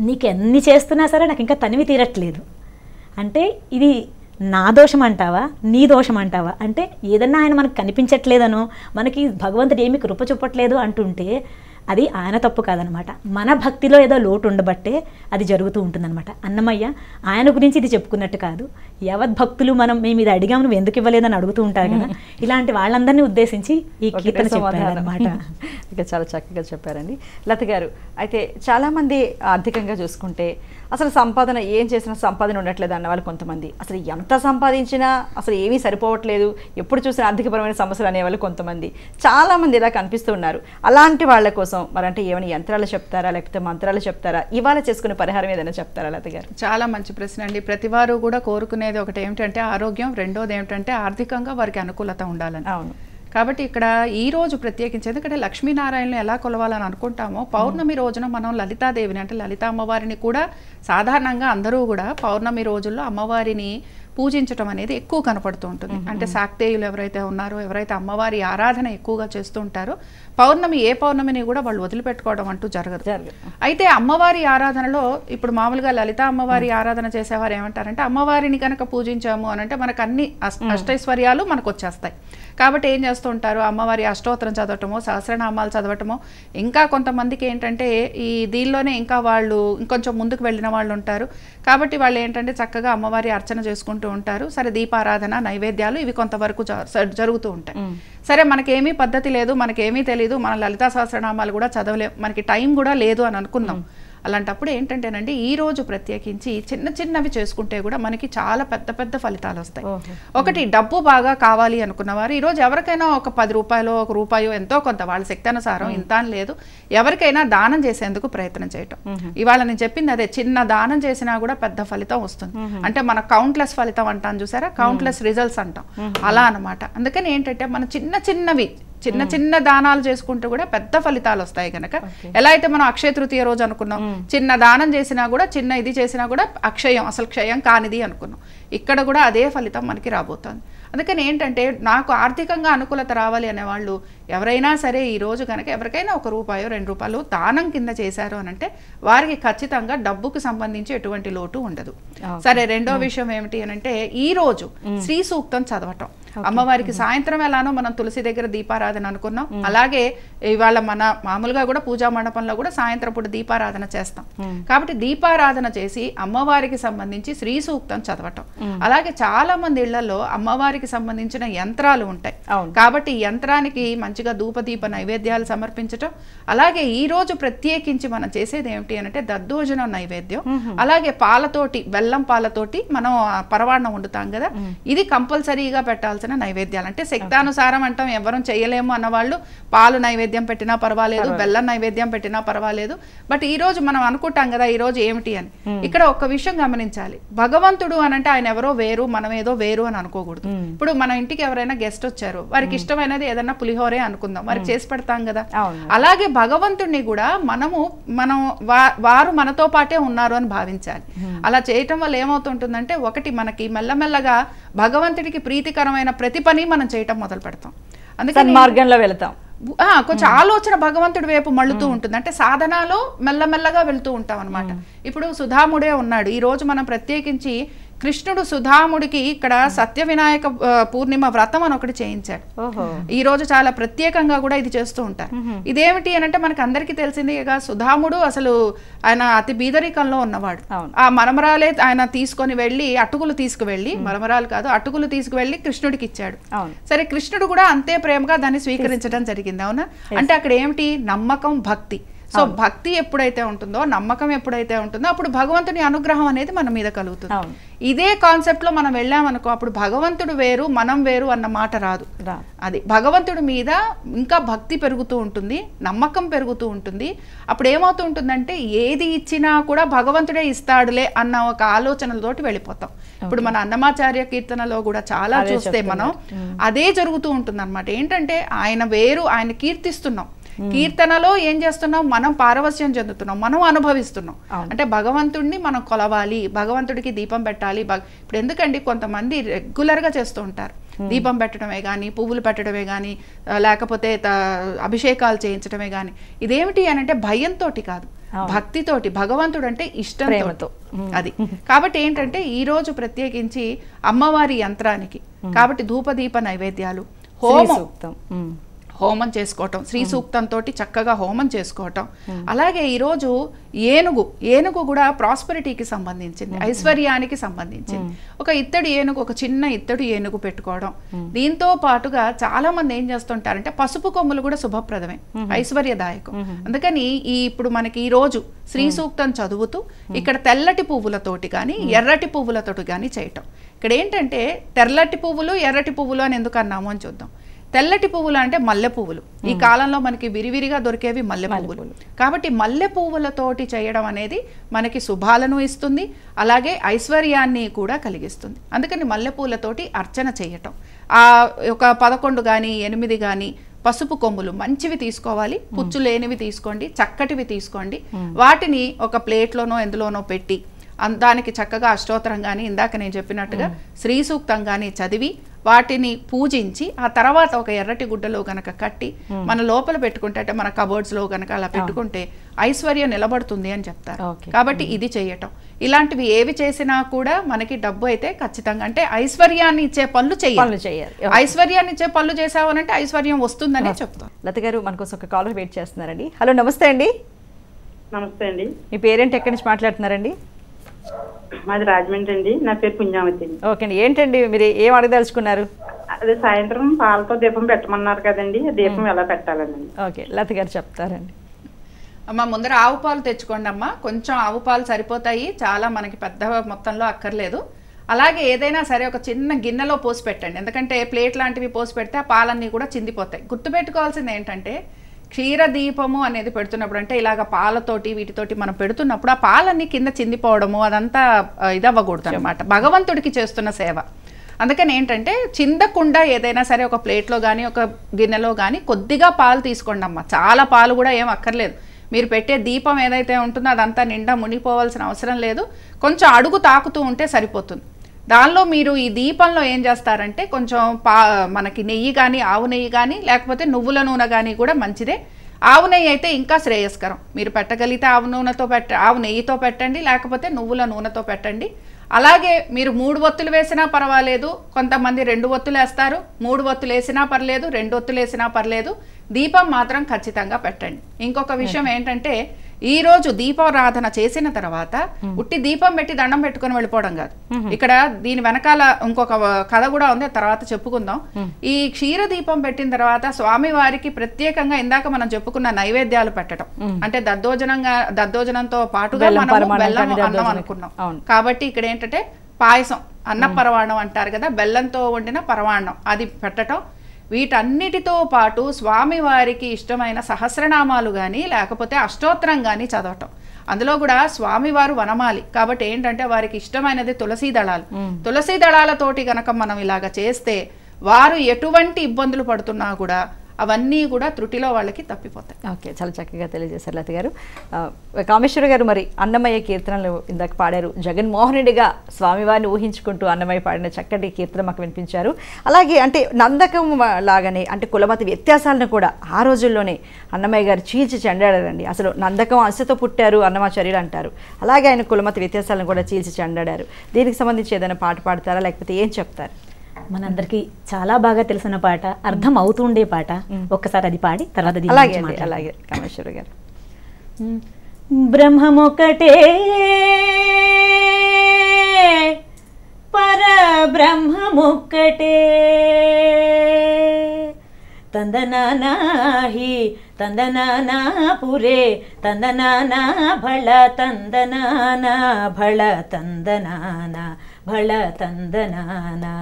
నీకు ఎన్ని చేస్తున్నా సరే నాకు ఇంకా తనివి తీరట్లేదు అంటే ఇది నా దోషం అంటావా నీ దోషం అంటావా అంటే ఏదన్నా ఆయన మనకు కనిపించట్లేదనో మనకి భగవంతుడు ఏమి కృప చూపట్లేదు అంటుంటే అది ఆయన తప్పు కాదనమాట. మన భక్తిలో ఏదో లోటు ఉండబట్టే అది జరుగుతూ ఉంటుందన్నమాట. అన్నమయ్య ఆయన గురించి ఇది చెప్పుకున్నట్టు కాదు, యవద్భక్తులు మేము ఇది అడిగాము నువ్వు ఎందుకు ఇవ్వలేదని అడుగుతూ ఉంటారు కదా, ఇలాంటి వాళ్ళందరినీ ఉద్దేశించి ఈ కీర్తన చెప్పారన్నమాట. ఇక చాలా చక్కగా చెప్పారండి లత గారు. అయితే చాలామంది ఆర్థికంగా చూసుకుంటే అసలు సంపాదన ఏం చేసినా సంపాదన ఉండట్లేదు అన్న వాళ్ళు కొంతమంది, అసలు ఎంత సంపాదించినా అసలు ఏమీ సరిపోవట్లేదు, ఎప్పుడు చూసినా ఆర్థికపరమైన సమస్యలు అనేవాళ్ళు కొంతమంది, చాలామంది ఇలా కనిపిస్తూ ఉన్నారు. అలాంటి వాళ్ళ కోసం మరంటే ఏమైనా యంత్రాలు చెప్తారా లేకపోతే మంత్రాలు చెప్తారా, ఇవాళ చేసుకునే పరిహారం ఏదైనా చెప్తారా లత గారు? చాలా మంచి ప్రశ్న అండి. ప్రతి వారు కూడా కోరుకునేది ఒకటి ఏమిటంటే ఆరోగ్యం, రెండోది ఏమిటంటే ఆర్థికంగా వారికి అనుకూలత ఉండాలని. అవును. కాబట్టి ఇక్కడ ఈ రోజు ప్రత్యేకించి ఎందుకంటే లక్ష్మీనారాయణను ఎలా కొలవాలని అనుకుంటామో పౌర్ణమి రోజున మనం లలితాదేవిని అంటే లలిత అమ్మవారిని కూడా సాధారణంగా అందరూ కూడా పౌర్ణమి రోజుల్లో అమ్మవారిని పూజించడం అనేది ఎక్కువ కనపడుతూ ఉంటుంది. అంటే శాక్తేయులు ఎవరైతే ఉన్నారో ఎవరైతే అమ్మవారి ఆరాధన ఎక్కువగా చేస్తూ ఉంటారో పౌర్ణమి ఏ పౌర్ణమిని కూడా వాళ్ళు వదిలిపెట్టుకోవడం అంటూ జరగదు. అయితే అమ్మవారి ఆరాధనలో ఇప్పుడు మామూలుగా లలిత అమ్మవారి ఆరాధన చేసేవారు ఏమంటారంటే అమ్మవారిని కనుక పూజించాము అని అంటే మనకు అన్ని అష్టైశ్వర్యాలు మనకు వచ్చేస్తాయి. కాబట్టి ఏం చేస్తూ ఉంటారు, అమ్మవారి అష్టోత్తరం చదవటమో సహస్రనామాలు చదవటమో, ఇంకా కొంతమందికి ఏంటంటే ఈ దీనిలోనే ఇంకా వాళ్ళు ఇంకొంచెం ముందుకు వెళ్ళిన వాళ్ళు ఉంటారు. కాబట్టి వాళ్ళు ఏంటంటే చక్కగా అమ్మవారి అర్చన చేసుకుంటూ ఉంటారు. సరే దీపారాధన నైవేద్యాలు ఇవి కొంతవరకు జరుగుతూ ఉంటాయి. సరే మనకేమీ పద్ధతి లేదు, మనకేమీ తెలీదు, మన లలితా సహస్రనామాలు కూడా చదవలేము, మనకి టైం కూడా లేదు అని అనుకుందాం. అలాంటప్పుడు ఏంటంటేనండి ఈ రోజు ప్రత్యేకించి చిన్న చిన్నవి చేసుకుంటే కూడా మనకి చాలా పెద్ద పెద్ద ఫలితాలు వస్తాయి. ఒకటి డబ్బు బాగా కావాలి అనుకున్నవారు ఈరోజు ఎవరికైనా ఒక 10 రూపాయలు ఒక రూపాయో ఎంతో కొంత వాళ్ళ శక్తి అనుసారం ఇంత అని లేదు ఎవరికైనా దానం చేసేందుకు ప్రయత్నం చేయటం. ఇవాళ నేను చెప్పింది అదే, చిన్న దానం చేసినా కూడా పెద్ద ఫలితం వస్తుంది. అంటే మన కౌంట్లెస్ ఫలితం అంటాం చూసారా, కౌంట్లెస్ రిజల్ట్స్ అంటాం అలా అనమాట. అందుకని ఏంటంటే మన చిన్న చిన్నవి చిన్న చిన్న దానాలు చేసుకుంటూ కూడా పెద్ద ఫలితాలు వస్తాయి కనుక ఎలా అయితే మనం అక్షయ తృతీయ రోజు అనుకున్నాం చిన్న దానం చేసినా కూడా చిన్న ఇది చేసినా కూడా అక్షయం అసలు క్షయం కానిది అనుకున్నాం, ఇక్కడ కూడా అదే ఫలితం మనకి రాబోతోంది. అందుకని ఏంటంటే నాకు ఆర్థికంగా అనుకూలత రావాలి అనేవాళ్ళు ఎవరైనా సరే ఈ రోజు కనుక ఎవరికైనా 1 రూపాయో 2 రూపాయలు దానం కింద చేశారు అని అంటే వారికి ఖచ్చితంగా డబ్బుకు సంబంధించి ఎటువంటి లోటు ఉండదు. సరే రెండో విషయం ఏమిటి అని అంటే ఈ రోజు శ్రీ సూక్తం చదవటం. అమ్మవారికి సాయంత్రం ఎలానో మనం తులసి దగ్గర దీపారాధన అనుకున్నాం, అలాగే ఇవాళ మన మామూలుగా కూడా పూజా మండపంలో కూడా సాయంత్రం పూట దీపారాధన చేస్తాం. కాబట్టి దీపారాధన చేసి అమ్మవారికి సంబంధించి శ్రీ సూక్తం చదవటం. అలాగే చాలా మంది ఇళ్లలో అమ్మవారికి సంబంధించిన యంత్రాలు ఉంటాయి కాబట్టి యంత్రానికి మంచిగా ధూపదీప నైవేద్యాలు సమర్పించటం. అలాగే ఈ రోజు ప్రత్యేకించి మనం చేసేది ఏమిటి అంటే దద్దోజనం నైవేద్యం, అలాగే పాలతోటి బెల్లం పాలతోటి మనం పరవాణం వండుతాం కదా, ఇది కంపల్సరీగా పెట్టాల్సిన చేయవలసిన నైవేద్యాలు. అంటే శక్తానుసారం అంటాం, ఎవరం చేయలేము అన్నవాళ్ళు పాలు నైవేద్యం పెట్టినా పర్వాలేదు, బెల్లం నైవేద్యం పెట్టినా పర్వాలేదు. బట్ ఈ రోజు మనం అనుకుంటాం కదా ఈ రోజు ఏమిటి అని. ఇక్కడ ఒక విషయం గమనించాలి, భగవంతుడు అని అంటే ఆయన ఎవరో వేరు, మనం ఏదో వేరు అని అనుకోకూడదు. ఇప్పుడు మన ఇంటికి ఎవరైనా గెస్ట్ వచ్చారు, వారికి ఇష్టమైనది ఏదైనా పులిహోరే అనుకుందాం, వారికి చేసి పెడతాం కదా. అలాగే భగవంతుడిని కూడా మనం వారు మనతో పాటే ఉన్నారు అని భావించాలి. అలా చేయటం వల్ల ఏమవుతుంటుందంటే, ఒకటి మనకి మెల్లమెల్లగా భగవంతుడికి ప్రీతికరమైన ప్రతి పని మనం చేయటం మొదలు పెడతాం. అందుకని మార్గంలో వెళతాం. కొంచెం ఆలోచన భగవంతుడి వైపు మళ్ళుతూ ఉంటుంది. అంటే సాధనలో మెల్లమెల్లగా వెళ్తూ ఉంటాం అనమాట. ఇప్పుడు సుధాముడే ఉన్నాడు. ఈ రోజు మనం ప్రత్యేకించి కృష్ణుడు సుధాముడికి ఇక్కడ సత్య వినాయక పూర్ణిమ వ్రతం అని ఒకటి చేయించాడు. ఈ రోజు చాలా ప్రత్యేకంగా కూడా ఇది చేస్తూ ఉంటారు. ఇదేమిటి అని అంటే మనకు అందరికీ తెలిసింది ఇక సుధాముడు అసలు ఆయన అతి బీదరికంలో ఉన్నవాడు. ఆ మరమరాలే ఆయన తీసుకొని వెళ్ళి అటుకులు తీసుకువెళ్ళి, మరమరాలు కాదు అటుకులు తీసుకువెళ్ళి కృష్ణుడికి ఇచ్చాడు. సరే, కృష్ణుడు కూడా అంతే ప్రేమగా దాన్ని స్వీకరించడం జరిగింది. అవునా? అంటే అక్కడ ఏమిటి? నమ్మకం, భక్తి. సో భక్తి ఎప్పుడైతే ఉంటుందో, నమ్మకం ఎప్పుడైతే ఉంటుందో, అప్పుడు భగవంతుని అనుగ్రహం అనేది మన మీద కలుగుతుంది. ఇదే కాన్సెప్ట్ లో మనం వెళ్ళామనుకో, అప్పుడు భగవంతుడు వేరు మనం వేరు అన్న మాట రాదు. అది భగవంతుడి మీద ఇంకా భక్తి పెరుగుతూ ఉంటుంది, నమ్మకం పెరుగుతూ ఉంటుంది. అప్పుడు ఏమవుతూ ఉంటుందంటే, ఏది ఇచ్చినా కూడా భగవంతుడే ఇస్తాడులే అన్న ఒక ఆలోచనలతోటి వెళ్ళిపోతాం. ఇప్పుడు మన అన్నమాచార్య కీర్తనలో కూడా చాలా చూస్తే మనం అదే జరుగుతూ ఉంటుంది అనమాట. ఏంటంటే ఆయన వేరు, ఆయన కీర్తిస్తున్నాం, కీర్తనలో ఏం చేస్తున్నాం, మనం పారవస్యం చెందుతున్నాం, మనం అనుభవిస్తున్నాం. అంటే భగవంతుడిని మనం కొలవాలి, భగవంతుడికి దీపం పెట్టాలి. ఇప్పుడు ఎందుకండి కొంతమంది రెగ్యులర్ గా చేస్తూ ఉంటారు, దీపం పెట్టడమే కానీ, పువ్వులు పెట్టడమే కానీ, లేకపోతే అభిషేకాలు చేయించడమే కానీ. ఇదేమిటి అని అంటే భయంతో కాదు, భక్తితోటి, భగవంతుడు అంటే ఇష్టంతో. అది కాబట్టి ఏంటంటే ఈ రోజు ప్రత్యేకించి అమ్మవారి యంత్రానికి కాబట్టి ధూపదీప నైవేద్యాలు, హోమం చేసుకోవటం, శ్రీ సూక్తంతో చక్కగా హోమం చేసుకోవటం. అలాగే ఈరోజు ఏనుగు కూడా ప్రాస్పరిటీకి సంబంధించింది, ఐశ్వర్యానికి సంబంధించింది. ఒక ఇత్తడి ఏనుగు, ఒక చిన్న ఇత్తడి ఏనుగు పెట్టుకోవడం. దీంతో పాటుగా చాలా మంది ఏం చేస్తుంటారంటే పసుపు కొమ్ములు కూడా శుభప్రదమే, ఐశ్వర్యదాయకం. అందుకని ఇప్పుడు మనకి ఈ రోజు శ్రీ సూక్తం చదువుతూ ఇక్కడ తెల్లటి పువ్వులతోటి కానీ ఎర్రటి పువ్వులతోటి కానీ చేయటం. ఇక్కడ ఏంటంటే తెల్లటి పువ్వులు ఎర్రటి పువ్వులు అని ఎందుకు అన్నాము అని చూద్దాం. తెల్లటి పువ్వులు అంటే మల్లె పువ్వులు. ఈ కాలంలో మనకి విరివిరిగా దొరికేవి మల్లె పువ్వులు. కాబట్టి మల్లె పువ్వులతోటి చేయడం అనేది మనకి శుభాలను ఇస్తుంది, అలాగే ఐశ్వర్యాన్ని కూడా కలిగిస్తుంది. అందుకని మల్లె పువ్వులతోటి అర్చన చేయటం. ఒక 11 కానీ 8 కానీ పసుపు కొమ్ములు మంచివి తీసుకోవాలి, పుచ్చు లేనివి తీసుకోండి, చక్కటివి తీసుకోండి. వాటిని ఒక ప్లేట్లోనో ఎందులోనో పెట్టి దానికి చక్కగా అష్టోత్తరం కానీ, ఇందాక నేను చెప్పినట్టుగా శ్రీ సూక్తం కానీ చదివి వాటిని పూజించి ఆ తర్వాత ఒక ఎర్రటి గుడ్డలో గనక కట్టి మన లోపల పెట్టుకుంటే, అంటే మన కబోర్డ్స్ లో గనక అలా పెట్టుకుంటే ఐశ్వర్యం నిలబడుతుంది అని చెప్తారు. కాబట్టి ఇది చేయటం, ఇలాంటివి ఏవి చేసినా కూడా మనకి డబ్బు అయితే ఖచ్చితంగా, అంటే ఐశ్వర్యాన్ని ఇచ్చే పనులు చేయాలి. ఐశ్వర్యాన్ని ఇచ్చే పనులు చేసావనంటే ఐశ్వర్యం వస్తుందనే చెప్తాం. లత గారు మనకోసం ఒక కాలర్ వెయిట్ చేస్తున్నారండి. హలో, నమస్తే అండి. నమస్తే అండి. మీ పేరేంటి, ఎక్కడి నుంచి మాట్లాడుతున్నారండి? మాది రాజమండ్రి అండి. నా పేరు పుణ్యావతి. ఓకే అండి, ఏంటండి మీరు ఏం అడగదలుచుకున్నారు? అదే సాయంత్రం పాలతో దీపం పెట్టమన్నారు కదండి, దీపం ఎలా పెట్టాలండి? ఓకే, లత గారు చెప్తారండి. అమ్మ, ముందర ఆవు పాలు తెచ్చుకోండి అమ్మ. కొంచెం ఆవు పాలు సరిపోతాయి, చాలా మనకి పెద్ద మొత్తంలో అక్కర్లేదు. అలాగే ఏదైనా సరే ఒక చిన్న గిన్నెలో పోసి పెట్టండి, ఎందుకంటే ప్లేట్ లాంటివి పోసి పెడితే ఆ పాలన్నీ కూడా చిందిపోతాయి. గుర్తుపెట్టుకోవాల్సింది ఏంటంటే క్షీర దీపము అనేది పెడుతున్నప్పుడు, అంటే ఇలాగ పాలతోటి వీటితోటి మనం పెడుతున్నప్పుడు ఆ పాలన్నీ కింద చిందిపోవడము అదంతా ఇదవ్వకూడదు అనమాట, భగవంతుడికి చేస్తున్న సేవ. అందుకని ఏంటంటే చిందకుండా ఏదైనా సరే ఒక ప్లేట్లో కానీ ఒక గిన్నెలో కానీ కొద్దిగా పాలు తీసుకోండి అమ్మ. చాలా పాలు కూడా ఏం అక్కర్లేదు. మీరు పెట్టే దీపం ఏదైతే ఉంటుందో అదంతా నిండా మునిగిపోవాల్సిన అవసరం లేదు, కొంచెం అడుగు తాకుతూ ఉంటే సరిపోతుంది. దానిలో మీరు ఈ దీపంలో ఏం చేస్తారంటే కొంచెం మనకి నెయ్యి కానీ, ఆవు నెయ్యి కానీ, లేకపోతే నువ్వుల నూనె కానీ కూడా మంచిదే. ఆవు నెయ్యి అయితే ఇంకా శ్రేయస్కరం. మీరు పెట్టగలిగితే ఆవు నెయ్యితో పెట్టండి, లేకపోతే నువ్వుల నూనెతో పెట్టండి. అలాగే మీరు 3 ఒత్తులు వేసినా పర్వాలేదు, కొంతమంది 2 ఒత్తులు వేస్తారు. 3 ఒత్తులు వేసినా పర్లేదు, 2 ఒత్తులు వేసినా పర్లేదు. దీపం మాత్రం ఖచ్చితంగా పెట్టండి. ఇంకొక విషయం ఏంటంటే ఈ రోజు దీపారాధన చేసిన తర్వాత ఉట్టి దీపం పెట్టి దండం పెట్టుకుని వెళ్ళిపోవడం కాదు. ఇక్కడ దీని వెనకాల ఇంకొక కథ కూడా ఉంది, తర్వాత చెప్పుకుందాం. ఈ క్షీర దీపం పెట్టిన తర్వాత స్వామి వారికి ప్రత్యేకంగా ఇందాక మనం చెప్పుకున్న నైవేద్యాలు పెట్టడం, అంటే దద్దోజనంతో పాటుగా మనం బెల్లం అన్నం అనుకున్నాం. కాబట్టి ఇక్కడ ఏంటంటే పాయసం, అన్న పరవాణం అంటారు కదా, బెల్లంతో వండిన పరవాణం అది పెట్టడం. వీటన్నిటితో పాటు స్వామివారికి ఇష్టమైన సహస్రనామాలు కానీ లేకపోతే అష్టోత్తరం కానీ చదవటం. అందులో కూడా స్వామివారు వనమాలి కాబట్టి ఏంటంటే వారికి ఇష్టమైనది తులసీ దళాలు. తులసీ దళాలతోటి గనక మనం ఇలాగ చేస్తే వారు ఎటువంటి ఇబ్బందులు పడుతున్నా కూడా అవన్నీ కూడా త్రుటిలో వాళ్ళకి తప్పిపోతాయి. ఓకే, చాలా చక్కగా తెలియజేశారు లత గారు. కామేశ్వర గారు, మరి అన్నమయ్య కీర్తనలు ఇందాక పాడారు. జగన్మోహన్ రెడ్డిగా స్వామివారిని ఊహించుకుంటూ అన్నమయ్య పాడిన చక్కటి కీర్తన మాకు వినిపించారు. అలాగే అంటే నందకం లాగానే అంటే కులమత వ్యత్యాసాలను కూడా ఆ రోజుల్లోనే అన్నమయ్య గారు చీల్చి చెండాడారండి. అసలు నందకం అంశతో పుట్టారు అన్నమాచార్యులు అంటారు. అలాగే ఆయన కులమత వ్యత్యాసాలను కూడా చీల్చి చెండాడారు. దీనికి సంబంధించి ఏదైనా పాట పాడతారా, లేకపోతే ఏం చెప్తారు? మనందరికీ చాలా బాగా తెలిసిన పాట, అర్థం అవుతుండే పాట. ఒక్కసారి అది పాడి తర్వాత అలాగే కామేశ్వర గారు. బ్రహ్మమొక్కటే పరబ్రహ్మమొక్కటే తందనానాహి తందనానా పురే తందనానా భళ తందనానా భళ తందనానా భళ తందనానా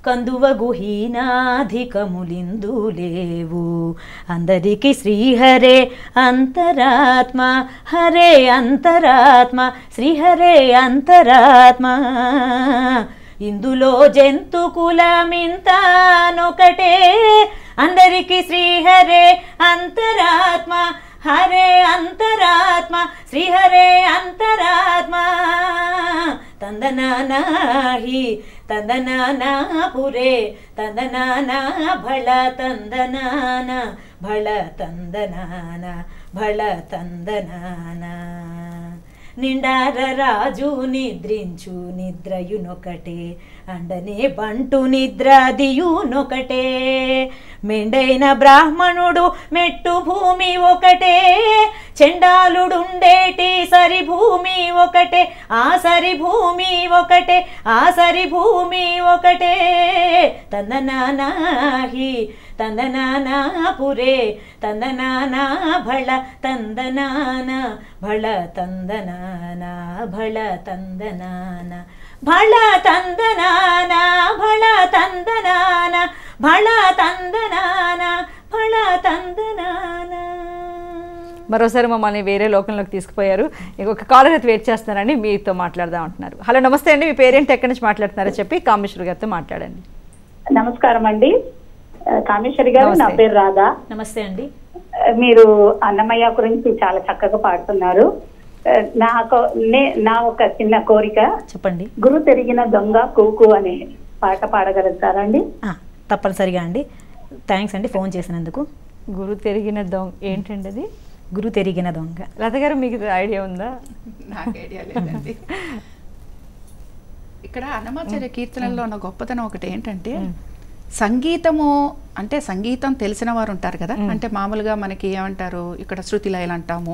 కందువ గుహీనాధికములిందు లేవు అందరికి శ్రీహరే అంతరాత్మ హరే అంతరాత్మ శ్రీహరే అంతరాత్మ ఇందులో జంతు కులమింతానొకటే అందరికి శ్రీహరే అంతరాత్మ హరే అంతరాత్మ శ్రీహరే అంతరాత్మ తందనానాహి తందనానా పురే తందనానా భళ తందనానా భళ తందనానా భళ తందనానా నిండార రాజు నిద్రించు నిద్రయునొకటే అండనే బంటు నిద్రాదియునొకటే మెండైన బ్రాహ్మణుడు మెట్టు భూమి ఒకటే చండాలుడుండేటి సరి భూమి ఒకటే ఆ సరి భూమి ఒకటే ఆ సరి భూమి ఒకటే తందనానాహి తందనానా పురే తందనానా భళ తందనానా భళ తందనానా భళ తందనానా భళ తందనానా భళ తందనానా భళ తందనానా భళ తందనానా. మరోసారి మమ్మల్ని వేరే లోకంలోకి తీసుకుపోయారు. ఇంకొక కాలర్ అయితే వెయిట్ చేస్తున్నారండి, మీతో మాట్లాడదాం అంటున్నారు. హలో, నమస్తే అండి, మీ పేరేంటి, ఎక్కడి నుంచి మాట్లాడుతున్నారో చెప్పి కామేశ్వర గారితో మాట్లాడండి. నమస్కారం అండి కామేశ్వరి గారు, నా పేరు రాధా. నమస్తే అండి. మీరు అన్నమయ్య గురించి చాలా చక్కగా పాడుతున్నారు. నా ఒక చిన్న కోరిక, చెప్పండి. గురు తిరిగిన దొంగ కూకు అనే పాట పాడగలుగుతారా అండి? తప్పనిసరిగా అండి. థ్యాంక్స్ అండి ఫోన్ చేసినందుకు. గురు తిరిగిన దొంగ ఏంటండి అది? గురు తిరిగిన దొంగ. లత గారు, మీకు ఐడియా ఉందా? నాకు ఐడియా లేదండి. ఇక్కడ అన్నమాచార్య కీర్తనల్లో ఉన్న గొప్పతనం ఒకటి ఏంటంటే, సంగీతము అంటే సంగీతం తెలిసిన వారు ఉంటారు కదా, అంటే మామూలుగా మనకి ఏమంటారు ఇక్కడ శృతి లయలు అంటాము,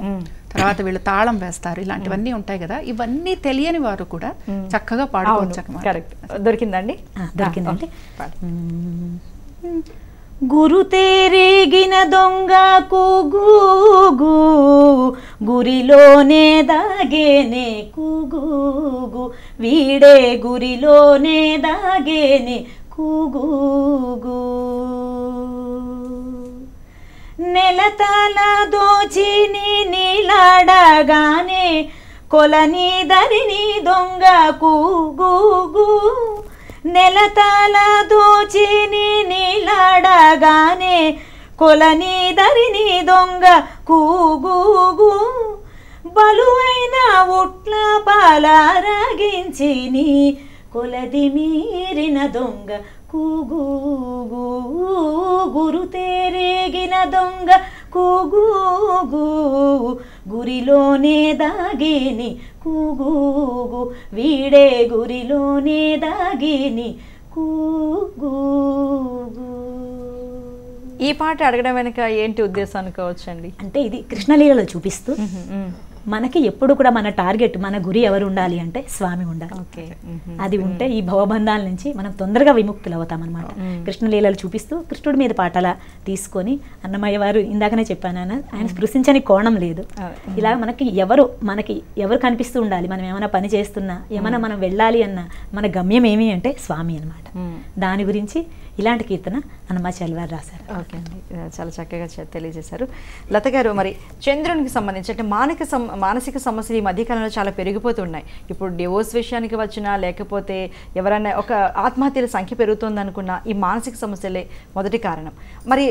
తర్వాత వీళ్ళు తాళం వేస్తారు, ఇలాంటివన్నీ ఉంటాయి కదా, ఇవన్నీ తెలియని వారు కూడా చక్కగా పాడుకోవచ్చు అన్నమాట. కరెక్ట్. దొరికిందండి? దొరికిందండి. గురు తేరేగిన దొంగ కూగూగు గురిలోనే దాగేనే కూగూగు వీడే గురిలోనే దాగేనే కూగూగు నెలతాల దోచి నీలాడగానే కొలని దరిని దొంగ కూగూగు నెలతాల దోచి నీలాడగానే కొలని దరిని దొంగ కూగూగు బలువైన ఉట్ల పాలారగించి నీ కొలది మీరిన దొంగ కూగూగు గురు తేరేగిన దొంగ కూగూగు గురిలోనే దాగిని కూగూగు వీడే గురిలోనే దాగిని కూగూగు. ఈ పాట అడగడం వెనుక ఏంటి ఉద్దేశం అనుకోవచ్చండి? అంటే ఇది కృష్ణలీలలో చూపిస్తూ మనకి ఎప్పుడు కూడా మన టార్గెట్, మన గురి ఎవరు ఉండాలి అంటే స్వామి ఉండాలి. ఓకే. అది ఉంటే ఈ భవబంధాల నుంచి మనం తొందరగా విముక్తులు అవుతాం అనమాట. కృష్ణలీలలు చూపిస్తూ కృష్ణుడి మీద పాటల తీసుకొని అన్నమయ్య వారు ఇందాకనే చెప్పాను, ఆయన స్పృశించని కోణం లేదు. ఇలా మనకి ఎవరు కనిపిస్తూ ఉండాలి, మనం ఏమైనా పని చేస్తున్నా, ఏమైనా మనం వెళ్ళాలి అన్న మన గమ్యం ఏమి అంటే స్వామి అనమాట. దాని గురించి ఇలాంటి కీర్తన అన్నమాచార్య వారు రాశారు. ఓకే అండి, చాలా చక్కగా తెలియజేశారు. లత గారు, మరి చంద్రునికి సంబంధించి అంటే మానసిక సమస్యలు ఈ మధ్యకాలంలో చాలా పెరిగిపోతున్నాయి. ఇప్పుడు డివోర్స్ విషయానికి వచ్చినా, లేకపోతే ఎవరైనా ఒక ఆత్మహత్యల సంఖ్య పెరుగుతుంది అనుకున్నా, ఈ మానసిక సమస్యలే మొదటి కారణం. మరి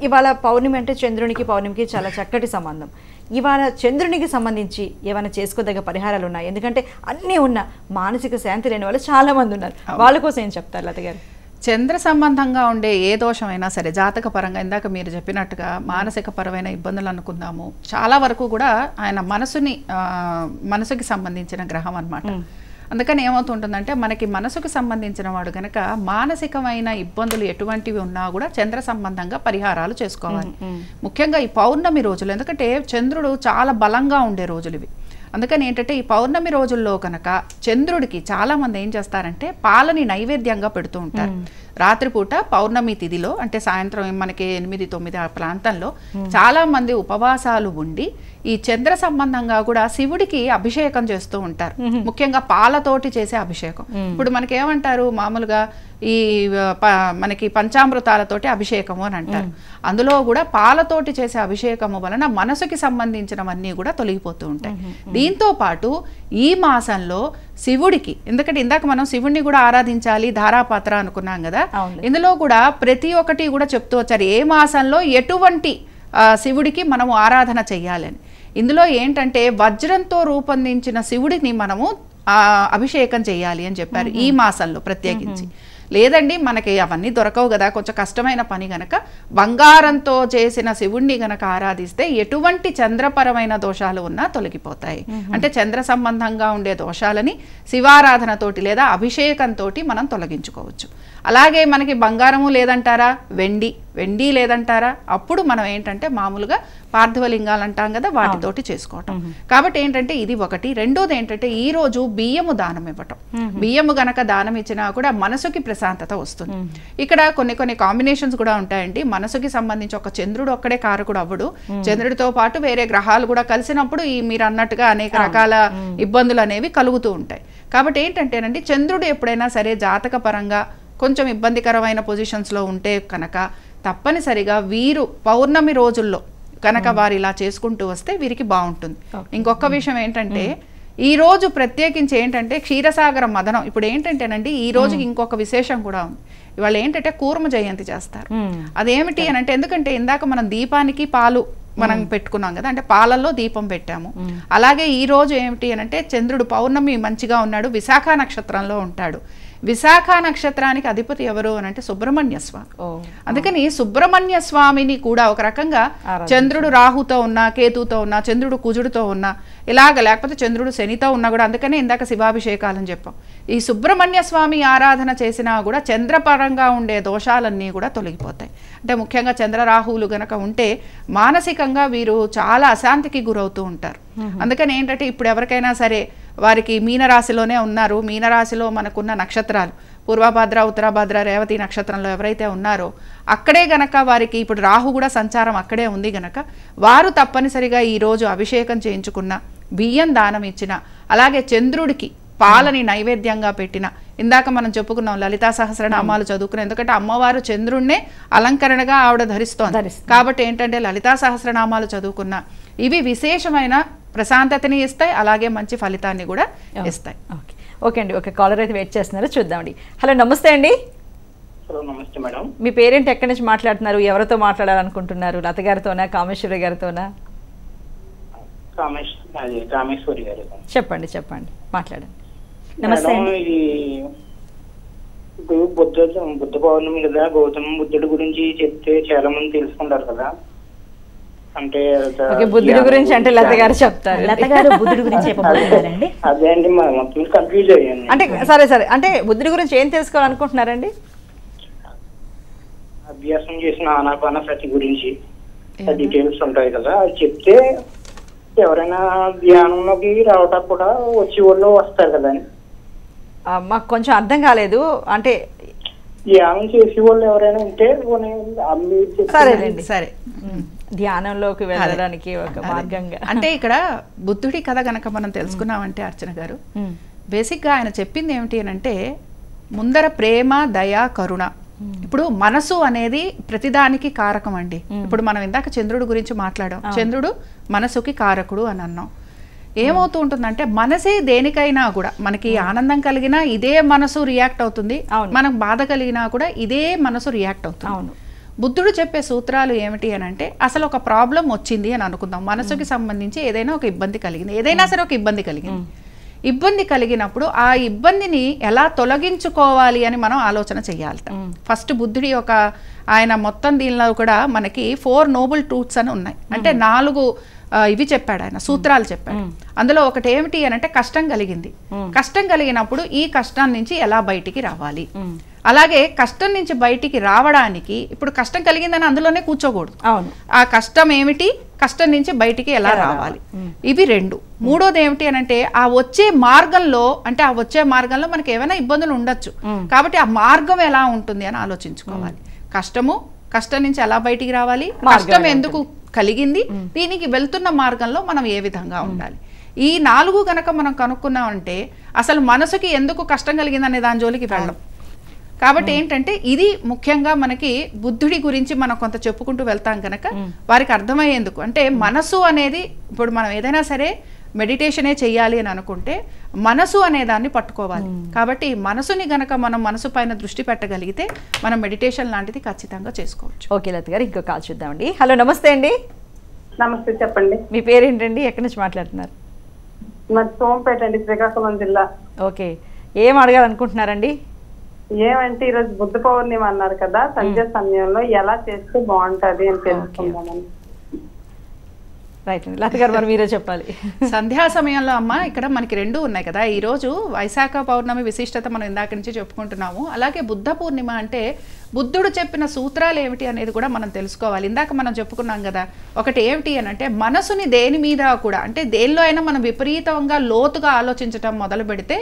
ఇవాళ పౌర్ణమి అంటే చంద్రునికి పౌర్ణమికి చాలా చక్కటి సంబంధం. ఇవాళ చంద్రునికి సంబంధించి ఏమైనా చేసుకోదగ్గ పరిహారాలు ఉన్నాయి? ఎందుకంటే అన్నీ ఉన్న మానసిక శాంతి లేని వాళ్ళు చాలా మంది ఉన్నారు. వాళ్ళ కోసం ఏం చెప్తారు లత గారు? చంద్ర సంబంధంగా ఉండే ఏ దోషమైనా సరే, జాతక పరంగా ఇందాక మీరు చెప్పినట్టుగా మానసిక పరమైన ఇబ్బందులు అనుకుందాము, చాలా వరకు కూడా ఆయన మనసుకి సంబంధించిన గ్రహం అన్నమాట. అందుకని ఏమవుతుంటుందంటే మనకి మనసుకు సంబంధించిన వాడు కనుక మానసికమైన ఇబ్బందులు ఎటువంటివి ఉన్నా కూడా చంద్ర సంబంధంగా పరిహారాలు చేసుకోవాలి. ముఖ్యంగా ఈ పౌర్ణమి రోజులు, ఎందుకంటే చంద్రుడు చాలా బలంగా ఉండే రోజులు ఇవి. అందుకని ఏంటంటే ఈ పౌర్ణమి రోజుల్లో కనుక చంద్రుడికి చాలా మంది ఏం చేస్తారంటే పాలని నైవేద్యంగా పెడుతూ ఉంటారు. రాత్రిపూట పౌర్ణమి తిథిలో అంటే సాయంత్రం మనకి 8-9 ఆ ప్రాంతంలో చాలా మంది ఉపవాసాలు ఉండి ఈ చంద్ర సంబంధంగా కూడా శివుడికి అభిషేకం చేస్తూ ఉంటారు. ముఖ్యంగా పాలతోటి చేసే అభిషేకం. ఇప్పుడు మనకేమంటారు మామూలుగా ఈ మనకి పంచామృతాలతోటి అభిషేకము అని అంటారు. అందులో కూడా పాలతోటి చేసే అభిషేకము వలన మనసుకి సంబంధించినవన్నీ కూడా తొలగిపోతూ ఉంటాయి. దీంతో పాటు ఈ మాసంలో శివుడికి, ఎందుకంటే ఇందాక మనం శివుడిని కూడా ఆరాధించాలి ధారాపాత్ర అనుకున్నాం కదా, ఇందులో కూడా ప్రతి ఒక్కటి కూడా చెప్తూ వచ్చారు ఏ మాసంలో ఎటువంటి శివుడికి మనము ఆరాధన చెయ్యాలని. ఇందులో ఏంటంటే వజ్రంతో రూపొందించిన శివుడిని మనము అభిషేకం చేయాలి అని చెప్పారు ఈ మాసంలో ప్రత్యేకించి. లేదండి మనకి అవన్నీ దొరకవు కదా, కొంచెం కష్టమైన పని గనక బంగారంతో చేసిన శివుణ్ణి గనక ఆరాధిస్తే ఎటువంటి చంద్రపరమైన దోషాలు ఉన్నా తొలగిపోతాయి. అంటే చంద్ర సంబంధంగా ఉండే దోషాలని శివారాధనతోటి లేదా అభిషేకంతో మనం తొలగించుకోవచ్చు. అలాగే మనకి బంగారము లేదంటారా, వెండి లేదంటారా, అప్పుడు మనం ఏంటంటే మామూలుగా పార్థివలింగాలు అంటాం కదా, వాటితోటి చేసుకోవటం. కాబట్టి ఏంటంటే ఇది ఒకటి. రెండోది ఏంటంటే ఈ రోజు బియ్యము దానం ఇవ్వటం. బియ్యము గనక దానం ఇచ్చినా కూడా మనసుకి ప్రశాంతత వస్తుంది. ఇక్కడ కొన్ని కాంబినేషన్స్ కూడా ఉంటాయండి. మనసుకి సంబంధించి ఒక చంద్రుడు ఒక్కడే కారకుడు అవ్వడు, చంద్రుడితో పాటు వేరే గ్రహాలు కూడా కలిసినప్పుడు ఈ మీరు అన్నట్టుగా అనేక రకాల ఇబ్బందులు అనేవి కలుగుతూ ఉంటాయి. కాబట్టి ఏంటంటేనండి చంద్రుడు ఎప్పుడైనా సరే జాతక పరంగా కొంచెం ఇబ్బందికరమైన పొజిషన్స్లో ఉంటే కనుక తప్పనిసరిగా వీరు పౌర్ణమి రోజుల్లో కనుక వారు ఇలా చేసుకుంటూ వస్తే వీరికి బాగుంటుంది. ఇంకొక విషయం ఏంటంటే ఈ రోజు ప్రత్యేకించి ఏంటంటే క్షీరసాగర మదనం. ఇప్పుడు ఏంటంటేనండి ఈ రోజుకి ఇంకొక విశేషం కూడా ఉంది. ఇవాళ ఏంటంటే కూర్మ జయంతి చేస్తారు. అదేమిటి అని అంటే, ఎందుకంటే ఇందాక మనం దీపానికి పాలు మనం పెట్టుకున్నాం కదా, అంటే పాలల్లో దీపం పెట్టాము. అలాగే ఈ రోజు ఏమిటి అని అంటే చంద్రుడు పౌర్ణమి మంచిగా ఉన్నాడు, విశాఖ నక్షత్రంలో ఉంటాడు. విశాఖ నక్షత్రానికి అధిపతి ఎవరు అని అంటే సుబ్రహ్మణ్య స్వామి. అందుకని సుబ్రహ్మణ్య స్వామిని కూడా ఒక రకంగా చంద్రుడు రాహుతో ఉన్నా, కేతుతో ఉన్నా, చంద్రుడు కుజుడితో ఉన్నా, ఇలాగ లేకపోతే చంద్రుడు శనితో ఉన్నా కూడా, అందుకనే ఇందాక శివాభిషేకాలని చెప్పాం. ఈ సుబ్రహ్మణ్య స్వామి ఆరాధన చేసినా కూడా చంద్రపరంగా ఉండే దోషాలన్నీ కూడా తొలగిపోతాయి. అంటే ముఖ్యంగా చంద్రరాహువులు గనక ఉంటే మానసికంగా వీరు చాలా అశాంతికి గురవుతూ ఉంటారు. అందుకని ఏంటంటే ఇప్పుడు ఎవరికైనా సరే వారికి మీనరాశిలోనే ఉన్నారు, మీనరాశిలో మనకున్న నక్షత్రాలు పూర్వభద్ర, ఉత్తరభద్ర, రేవతి నక్షత్రంలో ఎవరైతే ఉన్నారో అక్కడే గనక వారికి ఇప్పుడు రాహు కూడా సంచారం అక్కడే ఉంది గనక వారు తప్పనిసరిగా ఈరోజు అభిషేకం చేయించుకున్న, బియ్యం దానం ఇచ్చిన, అలాగే చంద్రుడికి పాలని నైవేద్యంగా పెట్టిన, ఇందాక మనం చెప్పుకున్నాం లలితా సహస్రనామాలు చదువుకున్నాం. ఎందుకంటే అమ్మవారు చంద్రుణ్ణే అలంకరణగా ఆవిడ ధరిస్తోంది కాబట్టి ఏంటంటే లలితా సహస్రనామాలు చదువుకున్న ఇవి విశేషమైన ప్రశాంతతని ఇస్తాయి, అలాగే మంచి ఫలితాన్ని కూడా ఇస్తాయి. ఓకే అండి, ఒక కాలర్ అయితే వెయిట్ చేస్తున్నారు, చూద్దామండి. హలో, నమస్తే అండి. హలో, నమస్తే మేడం. మీ పేరేంటి, ఎక్కడి నుంచి మాట్లాడుతున్నారు, ఎవరితో మాట్లాడాలనుకుంటున్నారు? లత గారితోనా, కామేశ్వరి గారితోనా? కామేశ్వరి గారు. చెప్పండి మాట్లాడండి. నమస్తే. ఇప్పుడు బుద్ధ పౌర్ణమి కదా, గౌతమ బుద్ధుడి గురించి చెప్తే చాలా మంది తెలుసుకుంటారు కదా. అంటే బుద్ధుడి గురించి అంటే లత గారు చెప్తారు. లత గారు బుద్ధుడి గురించి చెప్పబోతున్నారండి. అదే అండి, మొత్తం కన్ఫ్యూజ్ అయ్యాను. అంటే సరే అంటే బుద్ధుడి గురించి ఏం తెలుసుకోవాలనుకుంటున్నారండి? అభ్యాసం చేసిన ఆనాపాన సతి గురించి డీటెయిల్స్ ఉంటాయి కదా, అది చెప్తే ఎవరైనా ధ్యానంలోకి రావటం కూడా వచ్చి వాళ్ళు వస్తారు కదండి. మాకు కొంచెం అర్థం కాలేదు. అంటే ధ్యానం చేసే వాళ్ళు ఎవరైనా ఉంటే సరేనండి, సరే ధ్యానంలోకి వెళ్ళడానికి ఒక మార్గంగా. అంటే ఇక్కడ బుద్ధుడి కథ గనక మనం తెలుసుకున్నామంటే అర్చన గారు, బేసిక్గా ఆయన చెప్పింది ఏమిటి అని అంటే ముందర ప్రేమ, దయ, కరుణ. ఇప్పుడు మనసు అనేది ప్రతిదానికి కారకం అండి. ఇప్పుడు మనం ఇందాక చంద్రుడు గురించి మాట్లాడాం. చంద్రుడు మనసుకి కారకుడు అని అన్నాం. ఏమవుతూ ఉంటుందంటే మనసే దేనికైనా కూడా, మనకి ఆనందం కలిగినా ఇదే మనసు రియాక్ట్ అవుతుంది, మనకు బాధ కలిగినా కూడా ఇదే మనసు రియాక్ట్ అవుతుంది. బుద్ధుడు చెప్పే సూత్రాలు ఏమిటి అని అంటే, అసలు ఒక ప్రాబ్లం వచ్చింది అని అనుకుందాం, మనసుకి సంబంధించి ఏదైనా ఒక ఇబ్బంది కలిగింది, ఏదైనా సరే ఒక ఇబ్బంది కలిగింది. ఇబ్బంది కలిగినప్పుడు ఆ ఇబ్బందిని ఎలా తొలగించుకోవాలి అని మనం ఆలోచన చేయాలట. ఫస్ట్ బుద్ధుడి ఆయన మొత్తం దీనిలో కూడా మనకి 4 నోబుల్ ట్రూత్స్ అని ఉన్నాయి. అంటే 4 ఇవి చెప్పాడు ఆయన, సూత్రాలు చెప్పాడు. అందులో ఒకటి ఏమిటి అని అంటే కష్టం కలిగింది. కష్టం కలిగినప్పుడు ఈ కష్టం నుంచి ఎలా బయటికి రావాలి, అలాగే కష్టం నుంచి బయటికి రావడానికి ఇప్పుడు కష్టం కలిగిందని అందులోనే కూర్చోకూడదు. ఆ కష్టం ఏమిటి, కష్టం నుంచి బయటికి ఎలా రావాలి, ఇవి 2. మూడోది ఏమిటి అని అంటే ఆ వచ్చే మార్గంలో, అంటే ఆ వచ్చే మార్గంలో మనకి ఏమైనా ఇబ్బందులు ఉండొచ్చు కాబట్టి ఆ మార్గం ఎలా ఉంటుంది అని ఆలోచించుకోవాలి. కష్టం నుంచి ఎలా బయటికి రావాలి, కష్టం ఎందుకు కలిగింది, దీనికి వెళ్తున్న మార్గంలో మనం ఏ విధంగా ఉండాలి. ఈ 4 గనక మనం కనుక్కున్నామంటే అసలు మనసుకి ఎందుకు కష్టం కలిగిందనే దాని జోలికి వెళ్ళం. కాబట్టి ఏంటంటే ఇది ముఖ్యంగా మనకి బుద్ధుడి గురించి మనం కొంత చెప్పుకుంటూ వెళ్తాం కనుక వారికి అర్థమయ్యేందుకు. అంటే మనసు అనేది ఇప్పుడు మనం ఏదైనా సరే మెడిటేషనే చెయ్యాలి అని అనుకుంటే మనసు అనే దాన్ని పట్టుకోవాలి. కాబట్టి మనసుని గనక మనం మనసు పైన దృష్టి పెట్టగలిగితే మనం మెడిటేషన్ లాంటిది ఖచ్చితంగా చేసుకోవచ్చు. ఓకే లత గారు, ఇంకో కాల్ చూద్దామండి. హలో, నమస్తే అండి. నమస్తే, చెప్పండి. మీ పేరేంటండి, ఎక్కడి నుంచి మాట్లాడుతున్నారు? మరి సోంపేట అండి, శ్రీకాకుళం జిల్లా. ఓకే, ఏం అడగాలనుకుంటున్నారండి? ఏమంటే ఈరోజు బుద్ధ పౌర్ణిమ అన్నారు కదా, సంధ్య సమయంలో ఎలా చేస్తే బాగుంటది అని తెలుసుకుందామని. రైట్ అండి, లత గారు మరి మీరే చెప్పాలి. సంధ్యా సమయంలో అమ్మ ఇక్కడ మనకి 2 ఉన్నాయి కదా. ఈరోజు వైశాఖ పౌర్ణమి విశిష్టత మనం ఇందాక నుంచి చెప్పుకుంటున్నాము. అలాగే బుద్ధ పూర్ణిమ అంటే బుద్ధుడు చెప్పిన సూత్రాలు ఏమిటి అనేది కూడా మనం తెలుసుకోవాలి. ఇందాక మనం చెప్పుకున్నాం కదా, ఒకటి ఏమిటి అని అంటే మనసుని దేని మీద కూడా, అంటే దేనిలో అయినా మనం విపరీతంగా లోతుగా ఆలోచించటం మొదలు పెడితే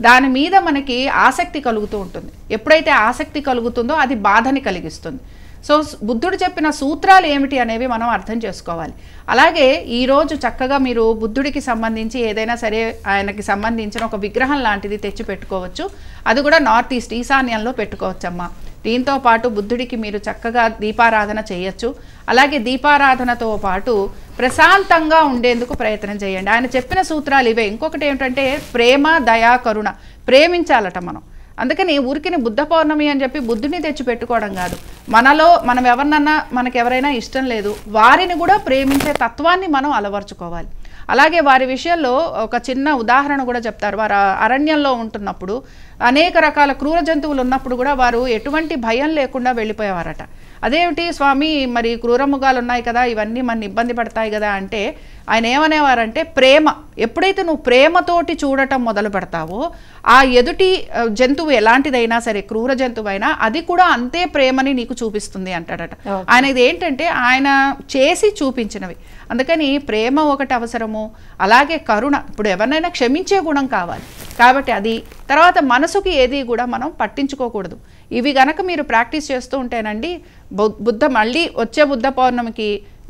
దాని మీద మనకి ఆసక్తి కలుగుతూ ఉంటుంది. ఎప్పుడైతే ఆసక్తి కలుగుతుందో అది బాధని కలిగిస్తుంది. సో బుద్ధుడు చెప్పిన సూత్రాలు ఏమిటి అనేవి మనం అర్థం చేసుకోవాలి. అలాగే ఈరోజు చక్కగా మీరు బుద్ధుడికి సంబంధించి ఏదైనా సరే ఆయనకి సంబంధించిన ఒక విగ్రహం లాంటిది తెచ్చి పెట్టుకోవచ్చు. అది కూడా నార్త్ ఈస్ట్ ఈశాన్యంలో పెట్టుకోవచ్చమ్మా. దీంతో పాటు బుద్ధుడికి మీరు చక్కగా దీపారాధన చేయొచ్చు. అలాగే దీపారాధనతో పాటు ప్రశాంతంగా ఉండేందుకు ప్రయత్నం చేయండి. ఆయన చెప్పిన సూత్రాలు ఇవే. ఇంకొకటి ఏమిటంటే ప్రేమ, దయా, కరుణ. ప్రేమించాలట మనం. అందుకని ఊరికిని బుద్ధ పౌర్ణమి అని చెప్పి బుద్ధుని తెచ్చి పెట్టుకోవడం కాదు. మనం ఎవరినన్నా మనకు ఎవరైనా ఇష్టం లేదు, వారిని కూడా ప్రేమించే తత్వాన్ని మనం అలవర్చుకోవాలి. అలాగే వారి విషయంలో ఒక చిన్న ఉదాహరణ కూడా చెప్తారు. వారు అరణ్యంలో ఉంటున్నప్పుడు అనేక రకాల క్రూర జంతువులు ఉన్నప్పుడు కూడా వారు ఎటువంటి భయం లేకుండా వెళ్ళిపోయేవారట. అదేమిటి స్వామి, మరి క్రూరముగాలు ఉన్నాయి కదా, ఇవన్నీ మన ఇబ్బంది పడతాయి కదా అంటే ఆయన ఏమనేవారంటే ప్రేమ. ఎప్పుడైతే నువ్వు ప్రేమతోటి చూడటం మొదలు పెడతావో ఆ ఎదుటి జంతువు ఎలాంటిదైనా సరే, క్రూర జంతువైనా అది కూడా అంతే ప్రేమని నీకు చూపిస్తుంది అంటాడట. ఆయన ఇది ఏంటంటే ఆయన చేసి చూపించినవి. అందుకని ప్రేమ ఒకటి అవసరము. అలాగే కరుణ. ఇప్పుడు ఎవరినైనా క్షమించే గుణం కావాలి. కాబట్టి అది తర్వాత మనసుకి ఏది కూడా మనం పట్టించుకోకూడదు. ఇవి గనక మీరు ప్రాక్టీస్ చేస్తూ ఉంటేనండి మళ్ళీ వచ్చే బుద్ధ పౌర్ణమికి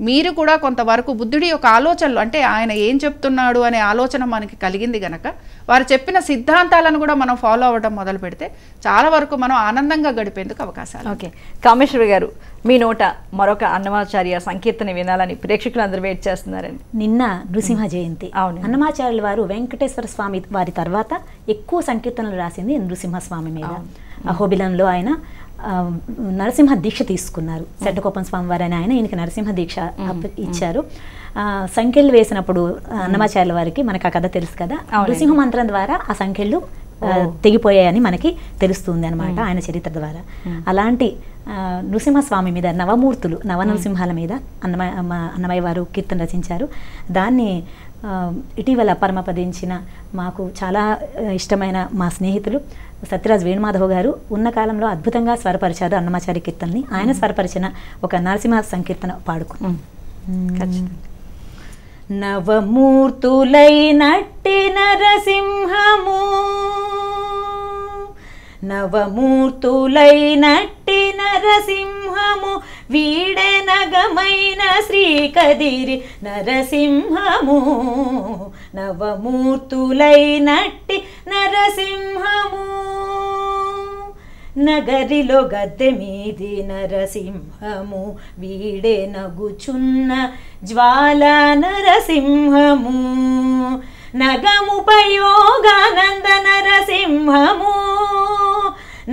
మీరు కూడా కొంతవరకు బుద్ధుడి యొక్క ఆలోచనలు, అంటే ఆయన ఏం చెప్తున్నాడు అనే ఆలోచన మనకి కలిగింది గనక వారు చెప్పిన సిద్ధాంతాలను కూడా మనం ఫాలో అవ్వడం మొదలు పెడితే చాలా వరకు మనం ఆనందంగా గడిపేందుకు అవకాశాలు. ఓకే, కామేశ్వరి గారు, మీ నోట మరొక అన్నమాచార్య సంకీర్తన వినాలని ప్రేక్షకులు అందరూ వెయిట్ చేస్తున్నారండి. నిన్న నృసింహ జయంతి. అవును, అన్నమాచార్యుల వారు వెంకటేశ్వర స్వామి వారి తర్వాత ఎక్కువ సంకీర్తనలు రాసింది నృసింహస్వామి మీద. అహోబిలంలో ఆయన నరసింహ దీక్ష తీసుకున్నారు. శెట్టకోపం స్వామి వారు అని ఈయనకి నరసింహ దీక్ష ఇచ్చారు. సంఖ్యలు వేసినప్పుడు అన్నమాచార్యుల వారికి మనకు ఆ కథ తెలుసు కదా, నృసింహ మంత్రం ద్వారా ఆ సంఖ్యలు తెగిపోయాయని మనకి తెలుస్తుంది అనమాట ఆయన చరిత్ర ద్వారా. అలాంటి నృసింహస్వామి మీద నవమూర్తులు, నవనరసింహాల మీద అన్నమయ్య వారు కీర్తన రచించారు. దాన్ని ఇటీవల పరమపదించిన మాకు చాలా ఇష్టమైన మా స్నేహితులు సత్యరాజ్ వేణుమాధవ్ గారు ఉన్న కాలంలో అద్భుతంగా స్వరపరిచారు అన్నమాచార్య కీర్తనని. ఆయన స్వరపరిచిన ఒక నరసింహ సంకీర్తన పాడుకున్నాం. నవమూర్తులైనట్టి నరసింహము నవమూర్తులైనట్టి నరసింహము వీడే నగమైన శ్రీకదిరి నరసింహము నవమూర్తులైనట్టి నరసింహము నగరిలో గద్దె మీది నరసింహము వీడే నగుచున్న జ్వాల నరసింహము నగముపయోగానంద నరసింహము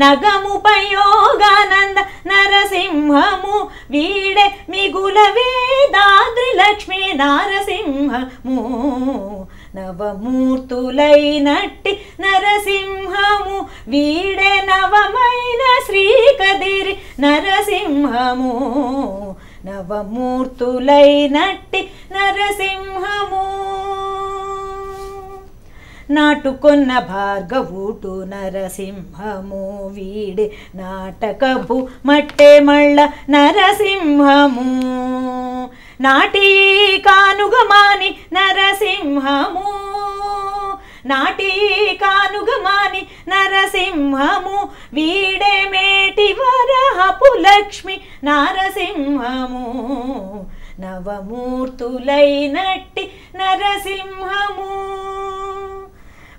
నగముపయోగానంద నరసింహము వీడే మిగుల వేదాద్రి లక్ష్మీ నరసింహము నవమూర్తులైనట్టి నరసింహము వీడే నవమైన శ్రీకదిరి నరసింహము నవమూర్తులైనట్టి నరసింహము నాటుకొన్న భార్గవుటు నరసింహము వీడే నాటకపు మట్టె మళ్ళ నరసింహము నాటి కానుగమాని నరసింహము నాటి కానుగమాని నరసింహము వీడే మేటి వరహపు లక్ష్మి నరసింహము నవమూర్తులైనట్టి నరసింహము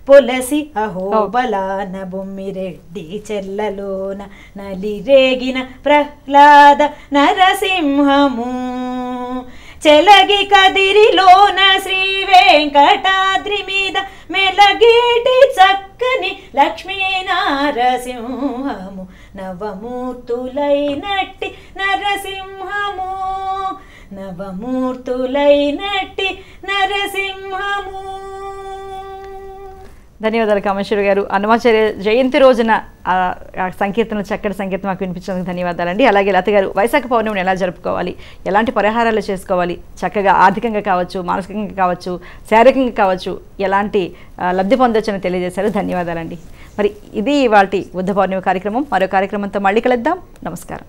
పొలసి అహోబలాన బొమ్మిరెడ్డి చెల్లలోన నలిరేగిన ప్రహ్లాద నరసింహము చెలగి కదిరిలోన శ్రీ వెంకటాద్రి మీద మెలగేటి చక్కని లక్ష్మీ నరసింహము నవమూర్తులైనట్టి నరసింహము నవమూర్తులైనట్టి నరసింహము. ధన్యవాదాలు కామేశ్వరి గారు. హనుమాచార్య జయంతి రోజున సంకీర్తనలు చక్కటి సంకీర్తన మాకు వినిపించినందుకు ధన్యవాదాలండి. అలాగే లత గారు, వైశాఖ పౌర్ణమిని ఎలా జరుపుకోవాలి, ఎలాంటి పరిహారాలు చేసుకోవాలి, చక్కగా ఆర్థికంగా కావచ్చు, మానసికంగా కావచ్చు, శారీరకంగా కావచ్చు, ఎలాంటి లబ్ధి పొందొచ్చని తెలియజేశారు. ధన్యవాదాలండి. మరి ఇది ఇవాల్టి బుద్ధ పౌర్ణమి కార్యక్రమం. మరో కార్యక్రమంతో మళ్ళీ కలుద్దాం. నమస్కారం.